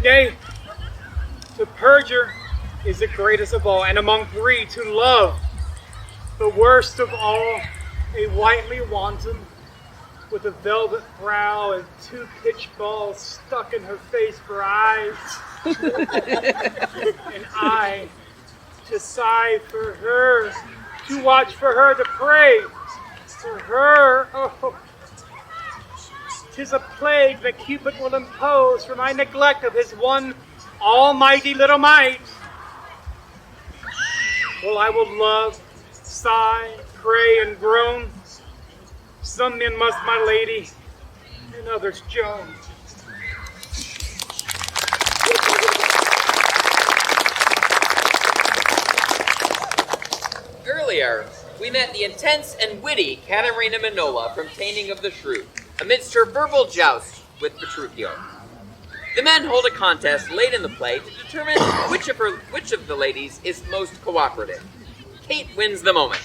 Nay, to perjure is the greatest of all, and among three to love, the worst of all, a whitely wanton, with a velvet brow and 2 pitch balls stuck in her face for eyes. And I, to sigh for her, to watch for her, to pray for her. Oh, 'tis a plague that Cupid will impose for my neglect of his one almighty little mite. Well, I will love, sigh, pray, and groan. Some men must, my lady, and others Joan. Earlier, we met the intense and witty Caterina Minola from Taming of the Shrew, amidst her verbal joust with Petruchio. The men hold a contest late in the play to determine which of the ladies is most cooperative. Kate wins the moment.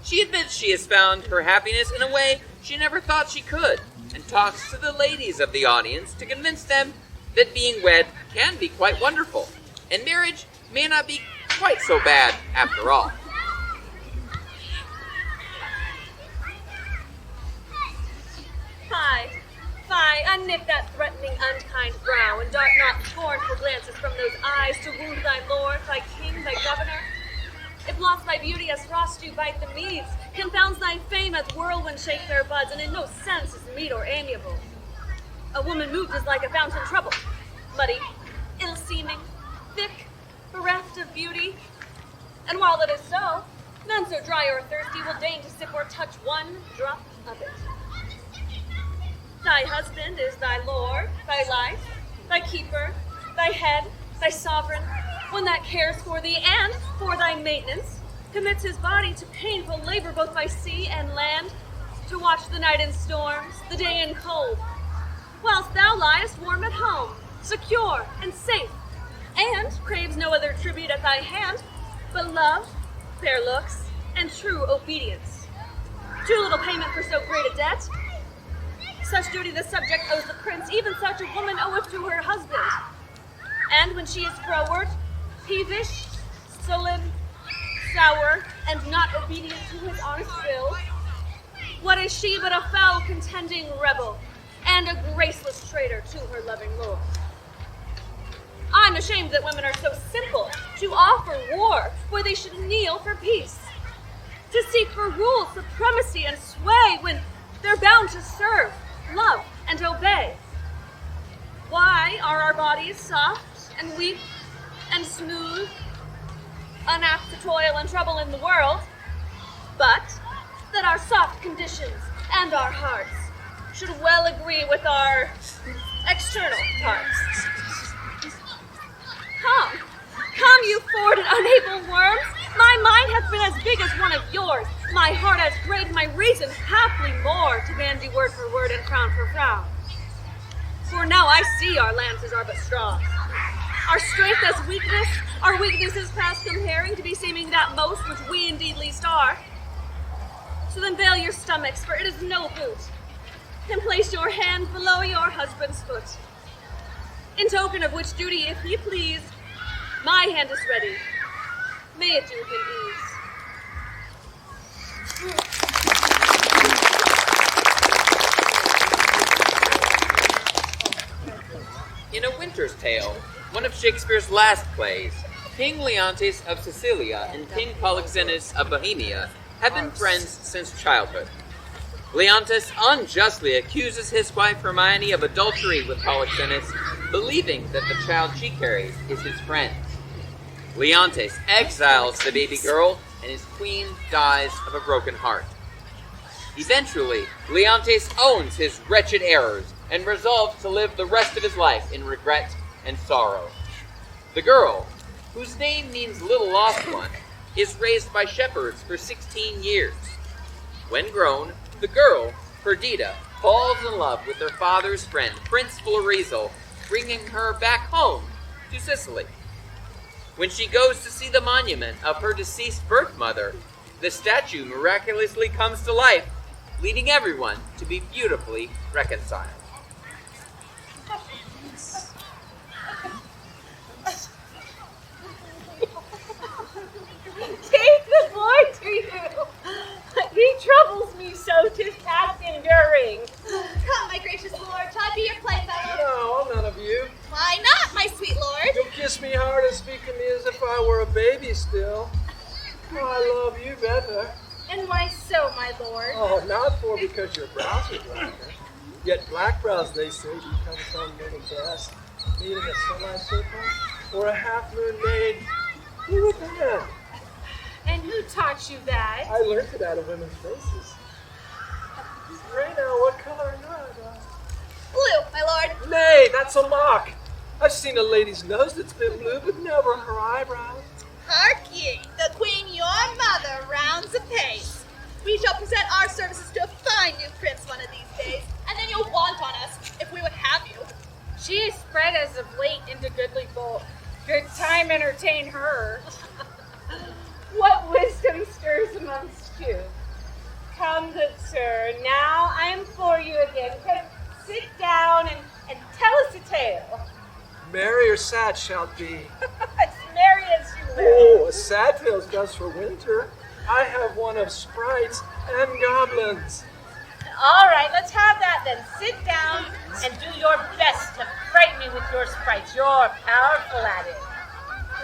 She admits she has found her happiness in a way she never thought she could, and talks to the ladies of the audience to convince them that being wed can be quite wonderful, and marriage may not be quite so bad after all. Fie, unknit that threatening, unkind brow, and dart not scornful glances from those eyes to wound thy lord, thy king, thy governor. If lost thy beauty as frost do bite the meads, confounds thy fame as whirlwind shake their buds, and in no sense is meet or amiable. A woman moved is like a fountain troubled, muddy, ill-seeming, thick, bereft of beauty. And while it is so, none so dry or thirsty will deign to sip or touch one drop of it. Thy husband is thy lord, thy life, thy keeper, thy head, thy sovereign, one that cares for thee and for thy maintenance, commits his body to painful labor both by sea and land, to watch the night in storms, the day in cold, whilst thou liest warm at home, secure and safe, and craves no other tribute at thy hand but love, fair looks, and true obedience. Too little payment for so great a debt. Such duty the subject owes the prince, even such a woman oweth to her husband. And when she is froward, peevish, sullen, sour, and not obedient to his honest will, what is she but a foul contending rebel, and a graceless traitor to her loving lord? I'm ashamed that women are so simple to offer war where they should kneel for peace, to seek for rule, supremacy, and sway when they're bound to serve, love, and obey. Why are our bodies soft and weak and smooth, unapt to toil and trouble in the world, but that our soft conditions and our hearts should well agree with our external parts? Come, you forward and unable worms. My mind hath been as big as one of yours, my heart as great, my reason haply more, to bandy word for word and frown for frown. For now I see our lances are but straws, our strength as weakness, our weaknesses past comparing to be seeming that most which we indeed least are. So then veil your stomachs, for it is no boot, and place your hand below your husband's foot, in token of which duty, if ye please, my hand is ready. May it do him ease. In A Winter's Tale, one of Shakespeare's last plays, King Leontes of Sicilia and King Polixenes of Bohemia have been friends since childhood. Leontes unjustly accuses his wife Hermione of adultery with Polixenes, believing that the child she carries is his friend. Leontes exiles the baby girl, and his queen dies of a broken heart. Eventually, Leontes owns his wretched errors and resolves to live the rest of his life in regret and sorrow. The girl, whose name means little lost one, is raised by shepherds for 16 years. When grown, the girl, Perdita, falls in love with her father's friend, Prince Florizel, bringing her back home to Sicily. When she goes to see the monument of her deceased birth mother, the statue miraculously comes to life, leading everyone to be beautifully reconciled. Take the boy to you. He troubles me so, 'tis past enduring. Come, my gracious lord, shall I be your playfellow? No, I'm none of you. Why not, my sweet lord? You'll kiss me hard and speak to me as if I were a baby still. Oh, I love you better. And why so, my lord? Oh, not for because your brows are blacker. Yet black brows, they say, become some little best. Needing a semicircle or a half-moon maid. You with them. And who taught you that? I learned it out of women's faces. Right now, what color are your eyebrows? Blue, my lord. Nay, that's a mock. I've seen a lady's nose that's been blue, but never her eyebrows. Hark ye, the queen your mother rounds apace. We shall present our services to a fine new prince one of these days, and then you'll want on us if we would have you. She is spread as of late into goodly bulk. Good time entertain her. What wisdom stirs amongst you? Come, good sir, now I implore you again, come sit down and tell us a tale. Merry or sad shall it be? As merry as you will. Oh, a sad tale's best for winter. I have one of sprites and goblins. All right, let's have that then. Sit down and do your best to frighten me with your sprites. You're powerful at it.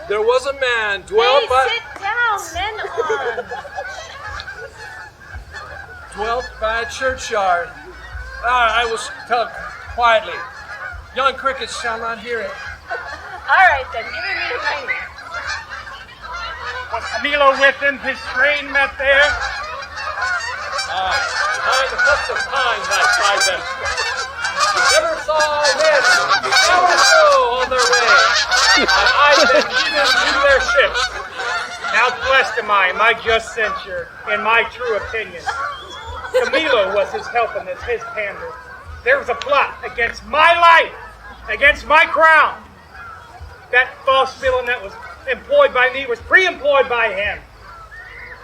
There was a man dwelt Sit down, then on. dwelt by a churchyard. I will tell quietly. Young crickets shall not hear it. All right, then. Give me a minute. Was Camilo with him, his train met there? Behind the clumps of pines I spied them. Never saw men, never so on their way. I eyed them even to their ships. Now blessed am I in my just censure, in my true opinion. Camilo was his helpiness, his pander. There was a plot against my life, against my crown. That false villain that was employed by me was pre-employed by him.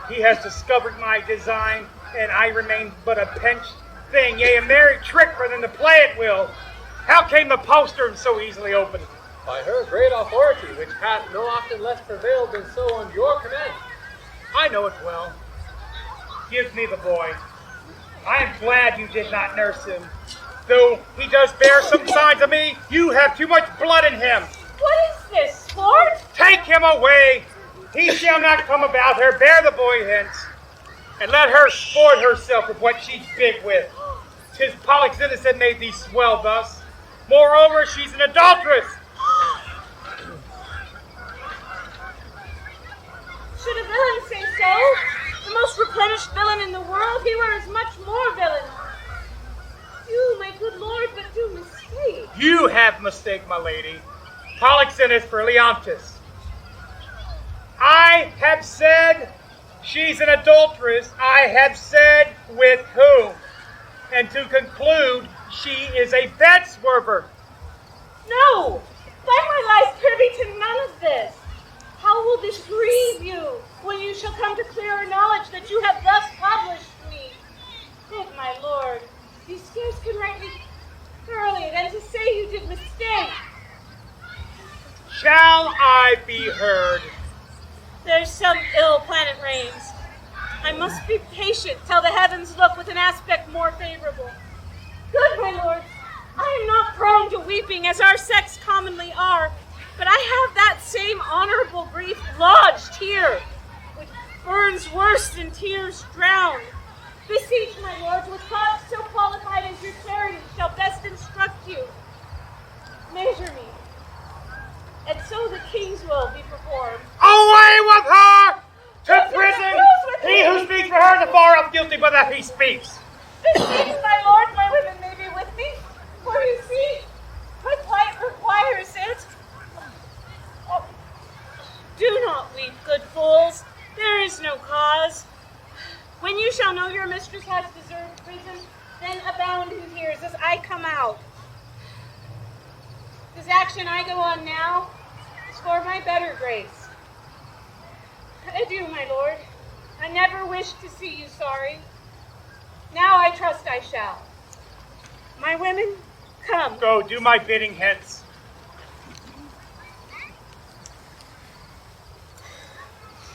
He has discovered my design, and I remain but a pinched thing, yea, a merry trick for them to play at will. How came the postern so easily opened? By her great authority, which hath no often less prevailed than so on your command. I know it well. Give me the boy. I am glad you did not nurse him. Though he does bear some signs of me, you have too much blood in him. What is this, sport? Take him away. He shall not come about her. Bear the boy hence, and let her sport herself with what she's big with. 'Tis Polyxenus that made thee swell thus. Moreover, she's an adulteress. Should a villain say so? The most replenished villain in the world, he were as much more villain. You, my good lord, but do mistake. You have mistake, my lady. Polyxenus for Leontis. I have said she's an adulteress. I have said with whom. And to conclude, she is a bed swerver. No! By my life privy to none of this. How will this grieve you when you shall come to clearer knowledge that you have thus published me? Good my lord, you scarce can write me thoroughly than to say you did mistake. Shall I be heard? There's some ill planet reigns. I must be patient till the heavens look with an aspect more favorable. Good my lords, I am not prone to weeping as our sex commonly are, but I have that same honorable grief lodged here, which burns worse than tears drowned. Beseech my lords, with thoughts so qualified as your charity shall best instruct you. Measure me, and so the king's will be performed. Away with her! To prison! With He who speaks for her is far off guilty, but that he speaks. Beseech my lord, my women may be with me, for you see, my plight requires it. Oh, do not weep, good fools. There is no cause. When you shall know your mistress has deserved prison, then abound who hears as I come out. This action I go on now is for my better grace. Adieu, my lord. I never wished to see you sorry. Now I trust I shall. My women, come. Go, do my bidding hence.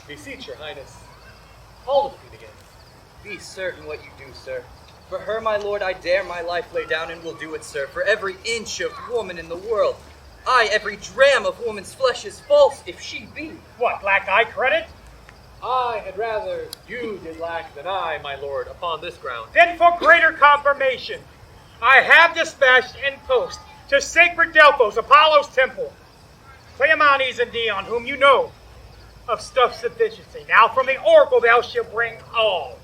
Beseech your highness. Hold the feet again. Be certain what you do, sir. For her, my lord, I dare my life lay down and will do it, sir. For every inch of woman in the world, aye, every dram of woman's flesh is false, if she be. What, lack I credit? I had rather you did lack than I, my lord, upon this ground. Then for greater confirmation, I have dispatched in post to sacred Delphos, Apollo's temple, Cleomenes and Dion, whom you know of stuff sufficiency. Now from the oracle thou shalt bring all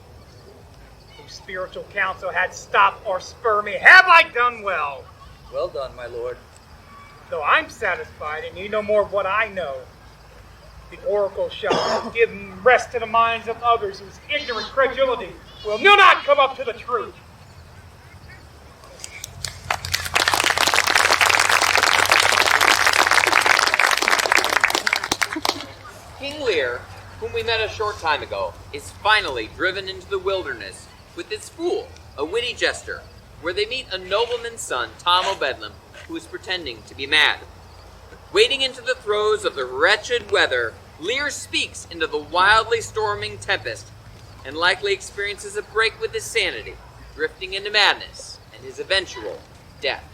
whose spiritual counsel had stopped or spur me. Have I done well? Well done, my lord. Though I'm satisfied and you know more of what I know, the oracle shall give rest to the minds of others whose ignorant credulity will not come up to the truth. King Lear, whom we met a short time ago, is finally driven into the wilderness with his fool, a witty jester, where they meet a nobleman's son, Tom o' Bedlam, who is pretending to be mad. Wading into the throes of the wretched weather, Lear speaks into the wildly storming tempest and likely experiences a break with his sanity, drifting into madness and his eventual death.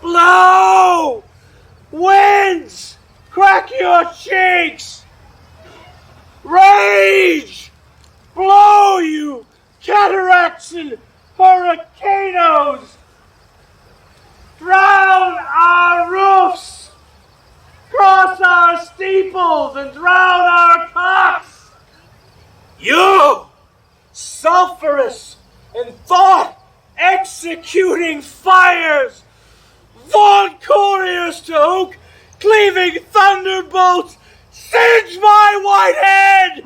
Blow! Winds! Crack your cheeks! Rage! Blow, you cataracts and hurricanos! Drown our roofs! Cross our steeples and drown our cocks! You, sulphurous and thought-executing fires! Vaunt couriers to oak, cleaving thunderbolts, singe my white head!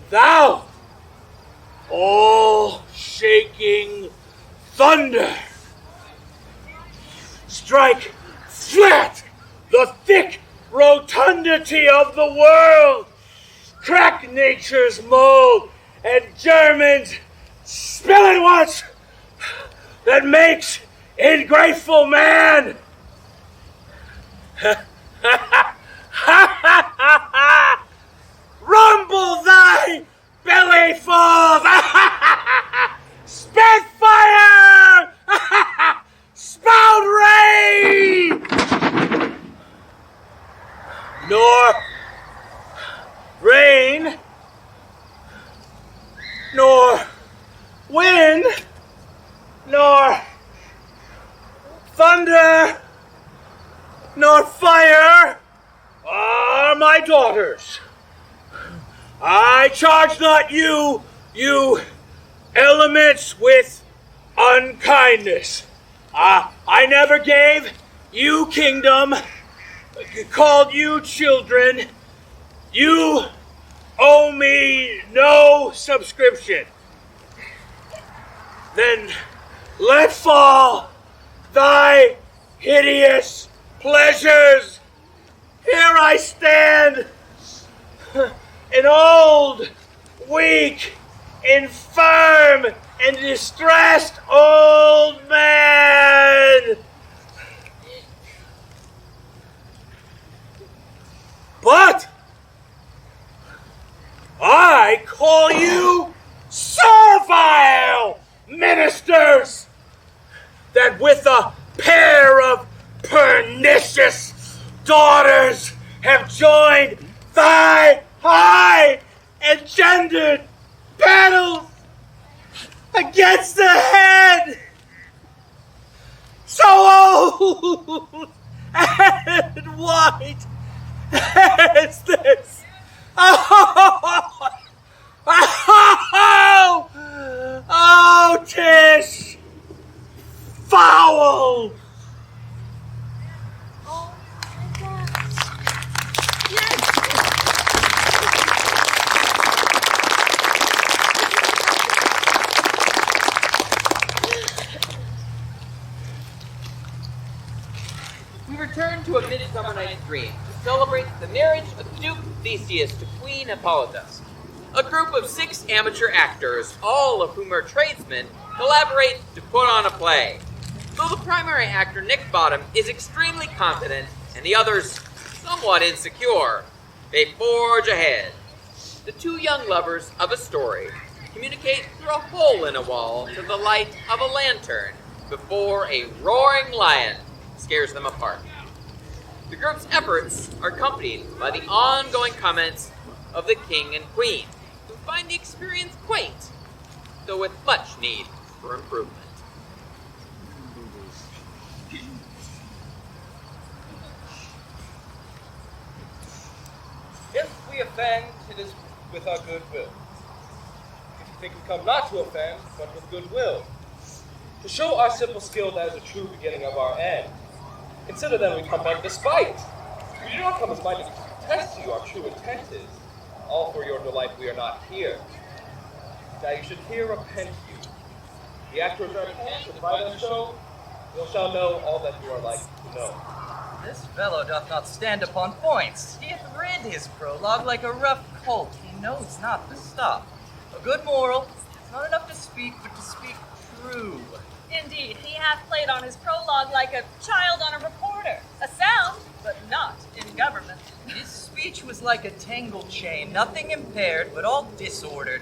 Thou, all-shaking thunder, strike flat the thick rotundity of the world, crack nature's mold, and Germans spill it once that makes ingrateful man. Rumble thy belly falls. Spit fire. Spout rain. Nor rain, nor wind, nor thunder, nor fire are my daughters. I charge not you, you elements, with unkindness. I never gave you kingdom, called you children. You owe me no subscription. Then let fall thy hideous pleasures. Here I stand, an old, weak, infirm, and distressed old man. But I call you servile ministers, that with a pair of pernicious daughters have joined thy high engendered battles against the head so old and white as this. Oh, Tish, foul! Oh my God. Yes. We return to A Midsummer Night's Dream to celebrate the marriage of Duke Theseus to Queen Hippolytus. A group of 6 amateur actors, all of whom are tradesmen, collaborate to put on a play. Though the primary actor, Nick Bottom, is extremely confident and the others somewhat insecure, they forge ahead. The 2 young lovers of a story communicate through a hole in a wall to the light of a lantern before a roaring lion scares them apart. The group's efforts are accompanied by the ongoing comments of the king and queen, who find the experience quaint, though with much need for improvement. If we offend, it is with our goodwill. If you think we come not to offend, but with goodwill, to show our simple skill that is the true beginning of our end. Consider then we come but despite. We do not come as minded to test you our true intent is. All for your delight we are not here. That you should here repent you. The actors are at hand to provide us show, you shall know all that you are like to know. This fellow doth not stand upon points. He hath rid his prologue like a rough colt. He knows not to stop. A good moral, it's not enough to speak, but to speak true. Indeed, he hath played on his prologue like a child on a reporter. A sound, but not in government. His speech was like a tangled chain, nothing impaired, but all disordered.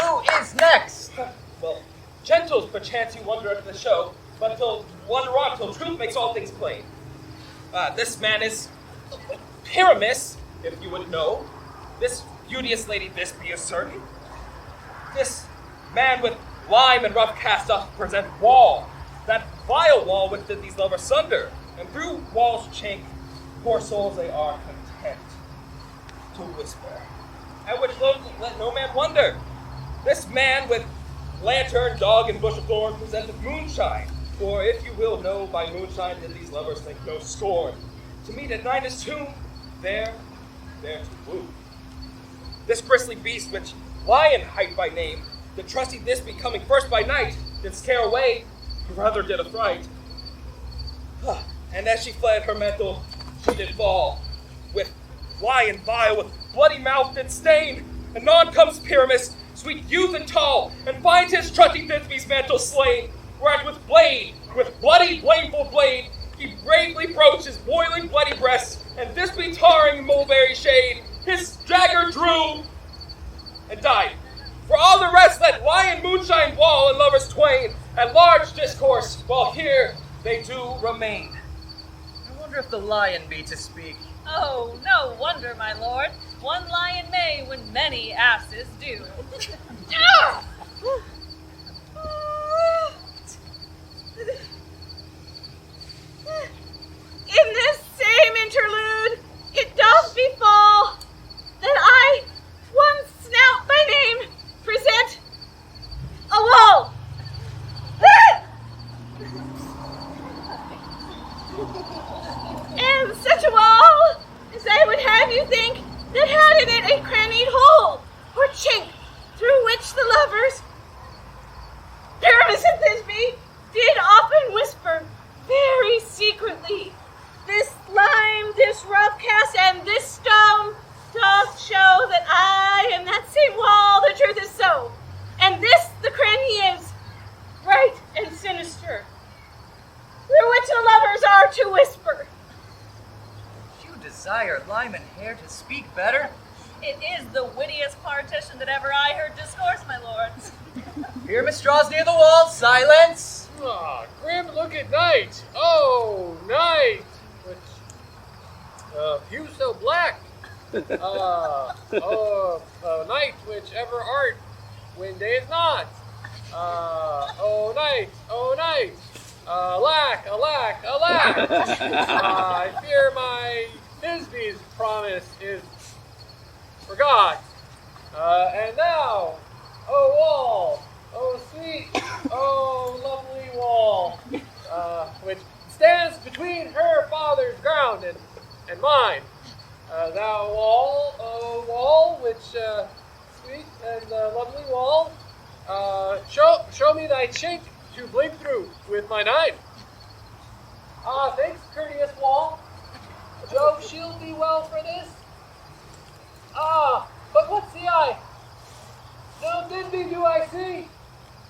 Who is next? Well, gentles, perchance you wonder at the show, but till wonder on till truth makes all things plain. This man is Pyramus, if you would know. This beauteous lady, this be a certain. This man with lime and rough cast doth present wall, that vile wall which did these lovers sunder, and through wall's chink, poor souls they are content to whisper, at which let no man wonder. This man with lantern, dog, and bush of thorn presented moonshine, for if you will know by moonshine did these lovers think no scorn, to meet at Nina's tomb, there to woo. This bristly beast which lion hight by name, the trusty this be coming first by night, did scare away, rather did affright. And as she fled, her mantle she did fall, with lion vile, with bloody mouth did stain. Anon comes Pyramus, sweet youth and tall, and finds his trusty Thisbe's mantle slain, whereat with bloody, blameful blade, he bravely broached his boiling bloody breast, and Thisbe tarring mulberry shade, his dagger drew, and died. For all the rest let lion, moonshine, wall, and lovers twain at large discourse, while here they do remain. I wonder if the lion be to speak. Oh, no wonder, my lord. One lion may when many asses do. In this same interlude, it doth befall that I, one snout by name, present a wall. And such a wall as I would have you think that had in it a crannied hole or chink through which the lovers, Pyramus and Thisbe, did often whisper very secretly, this lime, this rough cast, and this stone doth show that I am that same wall, the truth is so. And this the cranny is, right and sinister, through which the lovers are to whisper. You desire lime and hair to speak better? It is the wittiest partition that ever I heard discourse, my lords. Pyramus draws near the wall, silence! Grim look at night. Oh, night, which hue so black. Night which ever art when day is not. Oh night, alack, alack, alack. I fear my Thisbe's promise is forgot. And now, oh wall, oh sweet, oh lovely wall, which stands between her father's ground and mine. Thou wall, O wall, which sweet and lovely wall, show me thy chink to blink through with my knife. Thanks, courteous wall. Jove shield thee well for this. But what see I? No Digby do I see.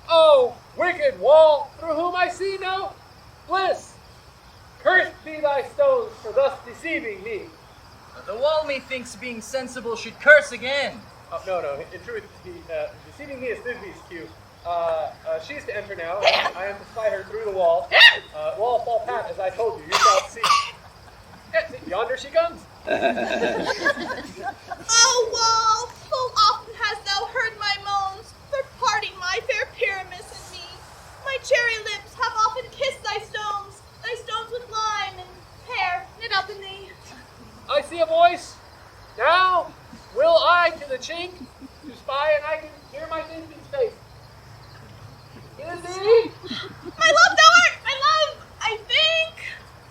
Oh, wicked wall, through whom I see no bliss. Cursed be thy stones for thus deceiving me. The wall methinks being sensible should curse again. Oh, no, in truth, deceiving me is Digby's cue. She's to enter now. I am to spy her through the wall. Wall fall pat, as I told you. You shall see. Yonder she comes. Oh, wall, full often hast thou heard my moans, for parting my fair Pyramus and me. My cherry lips have often kissed thy stones with lime and pear knit up in thee. I see a voice. Now will I to the chink to spy, and I can hear my Digby's face. Is he? My love, thou art my love, I think.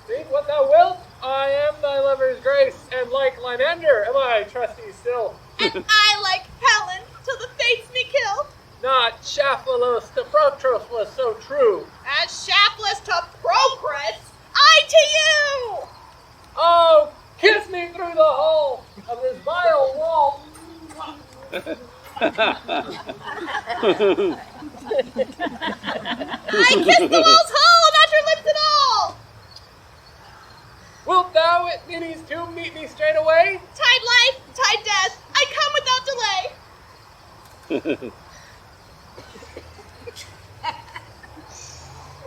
Think what thou wilt. I am thy lover's grace, and like Lynander am I trusty still. And I like Helen, till the fates me kill. Not Shaphalus to Protros so true. As shaftless to Procris, I to you. Oh, kiss me through the hole of this vile wall. I kiss the wall's hole, not your lips at all. Wilt thou at Minnie's tomb meet me straight away? Tide life, tide death, I come without delay.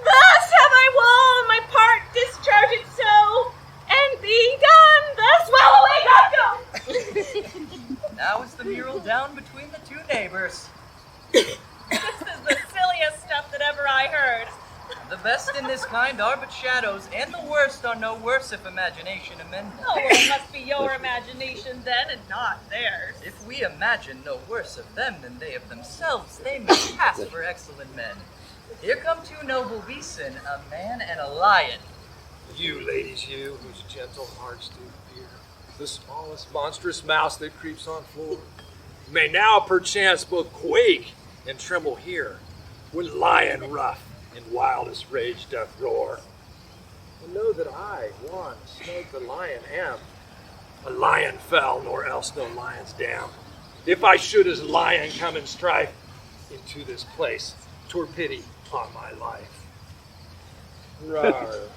Thus have I won my part discharged so, and be done thus well away go. Now is the mural down between the two neighbors. This is the silliest stuff that ever I heard. The best in this kind are but shadows, and the worst are no worse if imagination amend them. Oh, well, it must be your imagination then, and not theirs. If we imagine no worse of them than they of themselves, they may pass for excellent men. Here come two noble beasts, a man and a lion. You ladies, you whose gentle hearts do fear the smallest monstrous mouse that creeps on floor, may now perchance both quake and tremble here, when lion rough in wildest rage doth roar. And know that I, one, Snake the lion, am a lion fell, nor else no lion's dam. If I should as lion come in strife into this place, 'twere pity on my life. Rawr.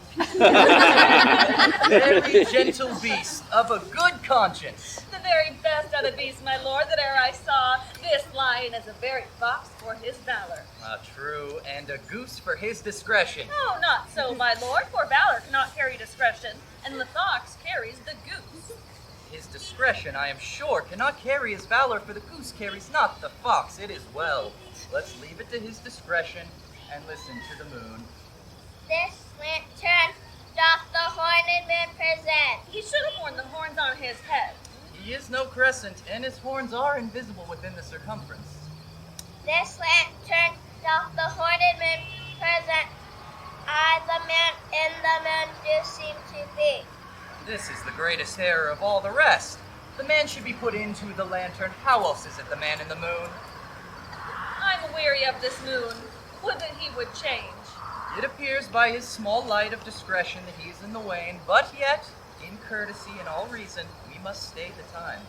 Very gentle beast, of a good conscience. The very best of the beasts, my lord, that e'er I saw. This lion is a very fox for his valor. True, and a goose for his discretion. Oh, not so, my lord, for valor cannot carry discretion, and the fox carries the goose. His discretion, I am sure, cannot carry his valor, for the goose carries not the fox. It is well. Let's leave it to his discretion, and listen to the moon. This lantern doth the horned moon present. He should have worn the horns on his head. He is no crescent, and his horns are invisible within the circumference. This lantern doth the horned moon present. I, the man in the moon, do seem to be. This is the greatest error of all the rest. The man should be put into the lantern. How else is it the man in the moon? I'm weary of this moon. Would that he would change. It appears by his small light of discretion that he is in the wane, but yet, in courtesy and all reason, we must stay the time.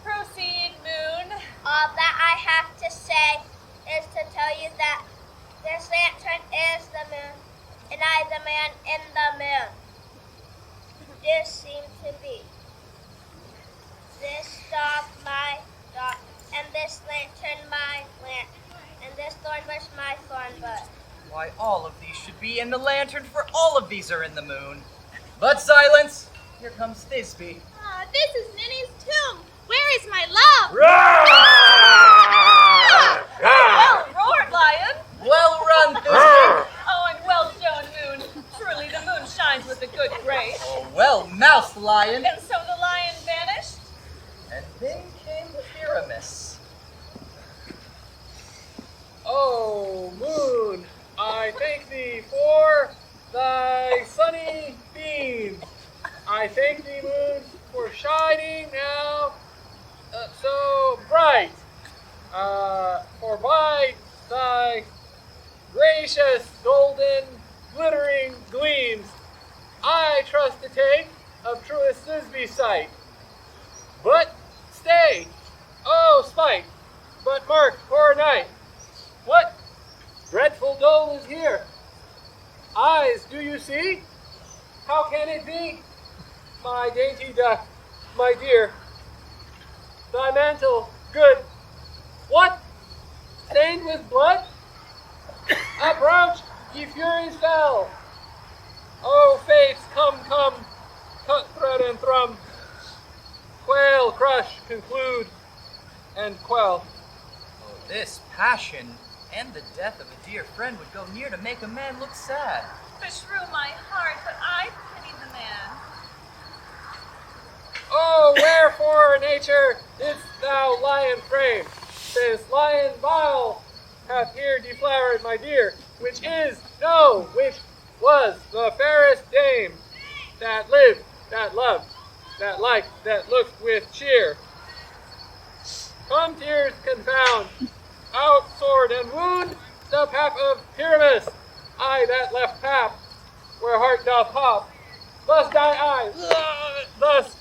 Proceed, moon. All that I have to say is to tell you that this lantern is the moon, and I the man in the moon. Do seem to be. This dog my dog, and this lantern my lamp, and this thorn bush my thorn bush. Why, all of these should be in the lantern, for all of these are in the moon. But silence! Here comes Thisbe. This is Ninny's tomb. Where is my love? Well roared, lion. Well run, Thisbe! Oh, and well shown, moon. Truly, the moon shines with a good grace. Oh, well mouthed, lion! And so the lion vanished? And then came the Pyramus. Oh, moon, I thank thee for shining now so bright. For by thy gracious golden glittering gleams I trust to take of truest Thisby's sight. But stay, oh spite, but mark, poor knight, what dreadful dole is here? Eyes, do you see? How can it be? My dainty duck, my dear, thy mantle, good, what? Stained with blood? Approach, ye furies fell. O fates, come, cut thread and thrum. Quail, crush, conclude, and quell. Oh, this passion and the death of a dear friend would go near to make a man look sad. Beshrew my heart, but I pity the man. Oh, wherefore, nature, didst thou lion frame? This lion vile hath here deflowered my dear, which was the fairest dame, that lived, that loved, that liked, that looked with cheer. Come tears confound, out sword and wound, the pap of Pyramus, I that left pap, where heart doth pop, thus die I, thus.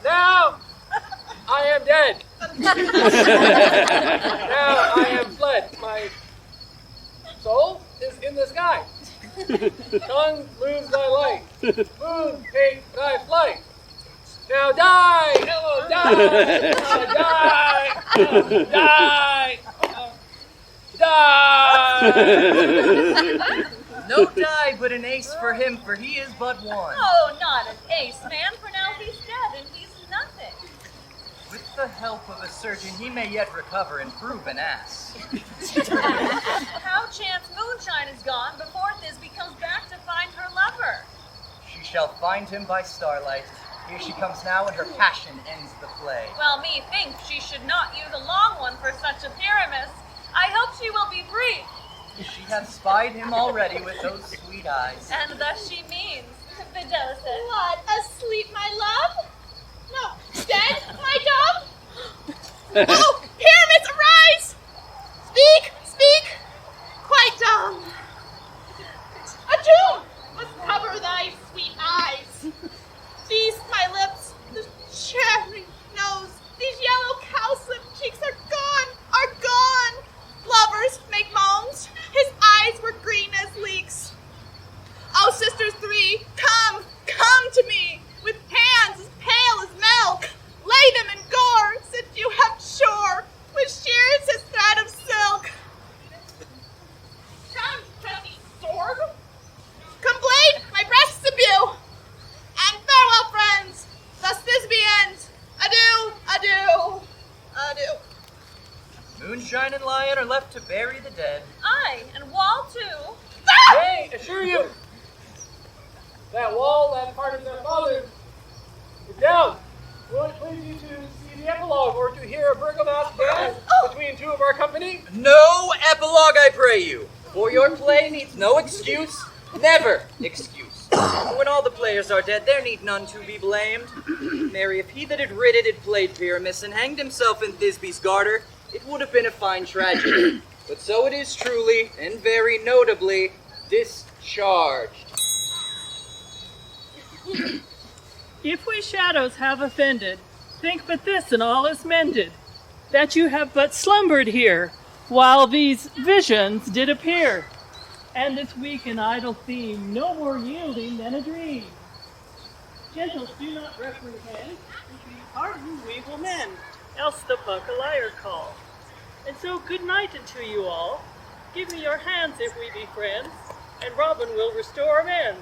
Now I am dead. Now I am fled. My soul is in the sky. Sun, lose thy light. Moon, take thy flight. Now die! Hello, die! Die! No die but an ace for him, for he is but one. Oh, not an ace, man, for now he's dead and he's nothing. With the help of a surgeon, he may yet recover and prove an ass. How chance moonshine is gone before Thisby comes back to find her lover? She shall find him by starlight. Here she comes now, and her passion ends the play. Well, methinks she should not use a long one for such a Pyramus. I hope she will be brief. She hath spied him already with those sweet eyes. And thus she means, Belsan. What, asleep, my love? No, dead, my dove? Oh, Pyramus, arise! Speak! Quite dumb. A tomb must cover thy sweet eyes. These my lips, this chattering nose, these yellow cowslip cheeks are gone. Lovers make moans. His eyes were green as leeks. Oh, sisters three, come to me, with hands as pale as milk. Lay them in gore, since you have shore, with shears his thread of silk. Come, trusty sword. Come blade, my breast subdue. And farewell, friends, thus Thisby ends. Adieu. Moonshine and lion are left to bury the dead. Aye, and Wall too. Nay, assure you, that wall, that part of their father, is down. Will it please you to see the epilogue, or to hear a bergamot dance between two of our company? No epilogue, I pray you, for your play needs no excuse, never excuse. For when all the players are dead, there need none to be blamed. Mary, if he that had writ it had played Pyramus and hanged himself in Thisby's garter, it would have been a fine tragedy. But so it is truly, and very notably, discharged. If we shadows have offended, think but this and all is mended, that you have but slumbered here, while these visions did appear, and this weak and idle theme no more yielding than a dream. Gentles, do not reprehend, if we pardon we will mend, else the buck a liar call. And so good night unto you all. Give me your hands if we be friends, and Robin will restore amends.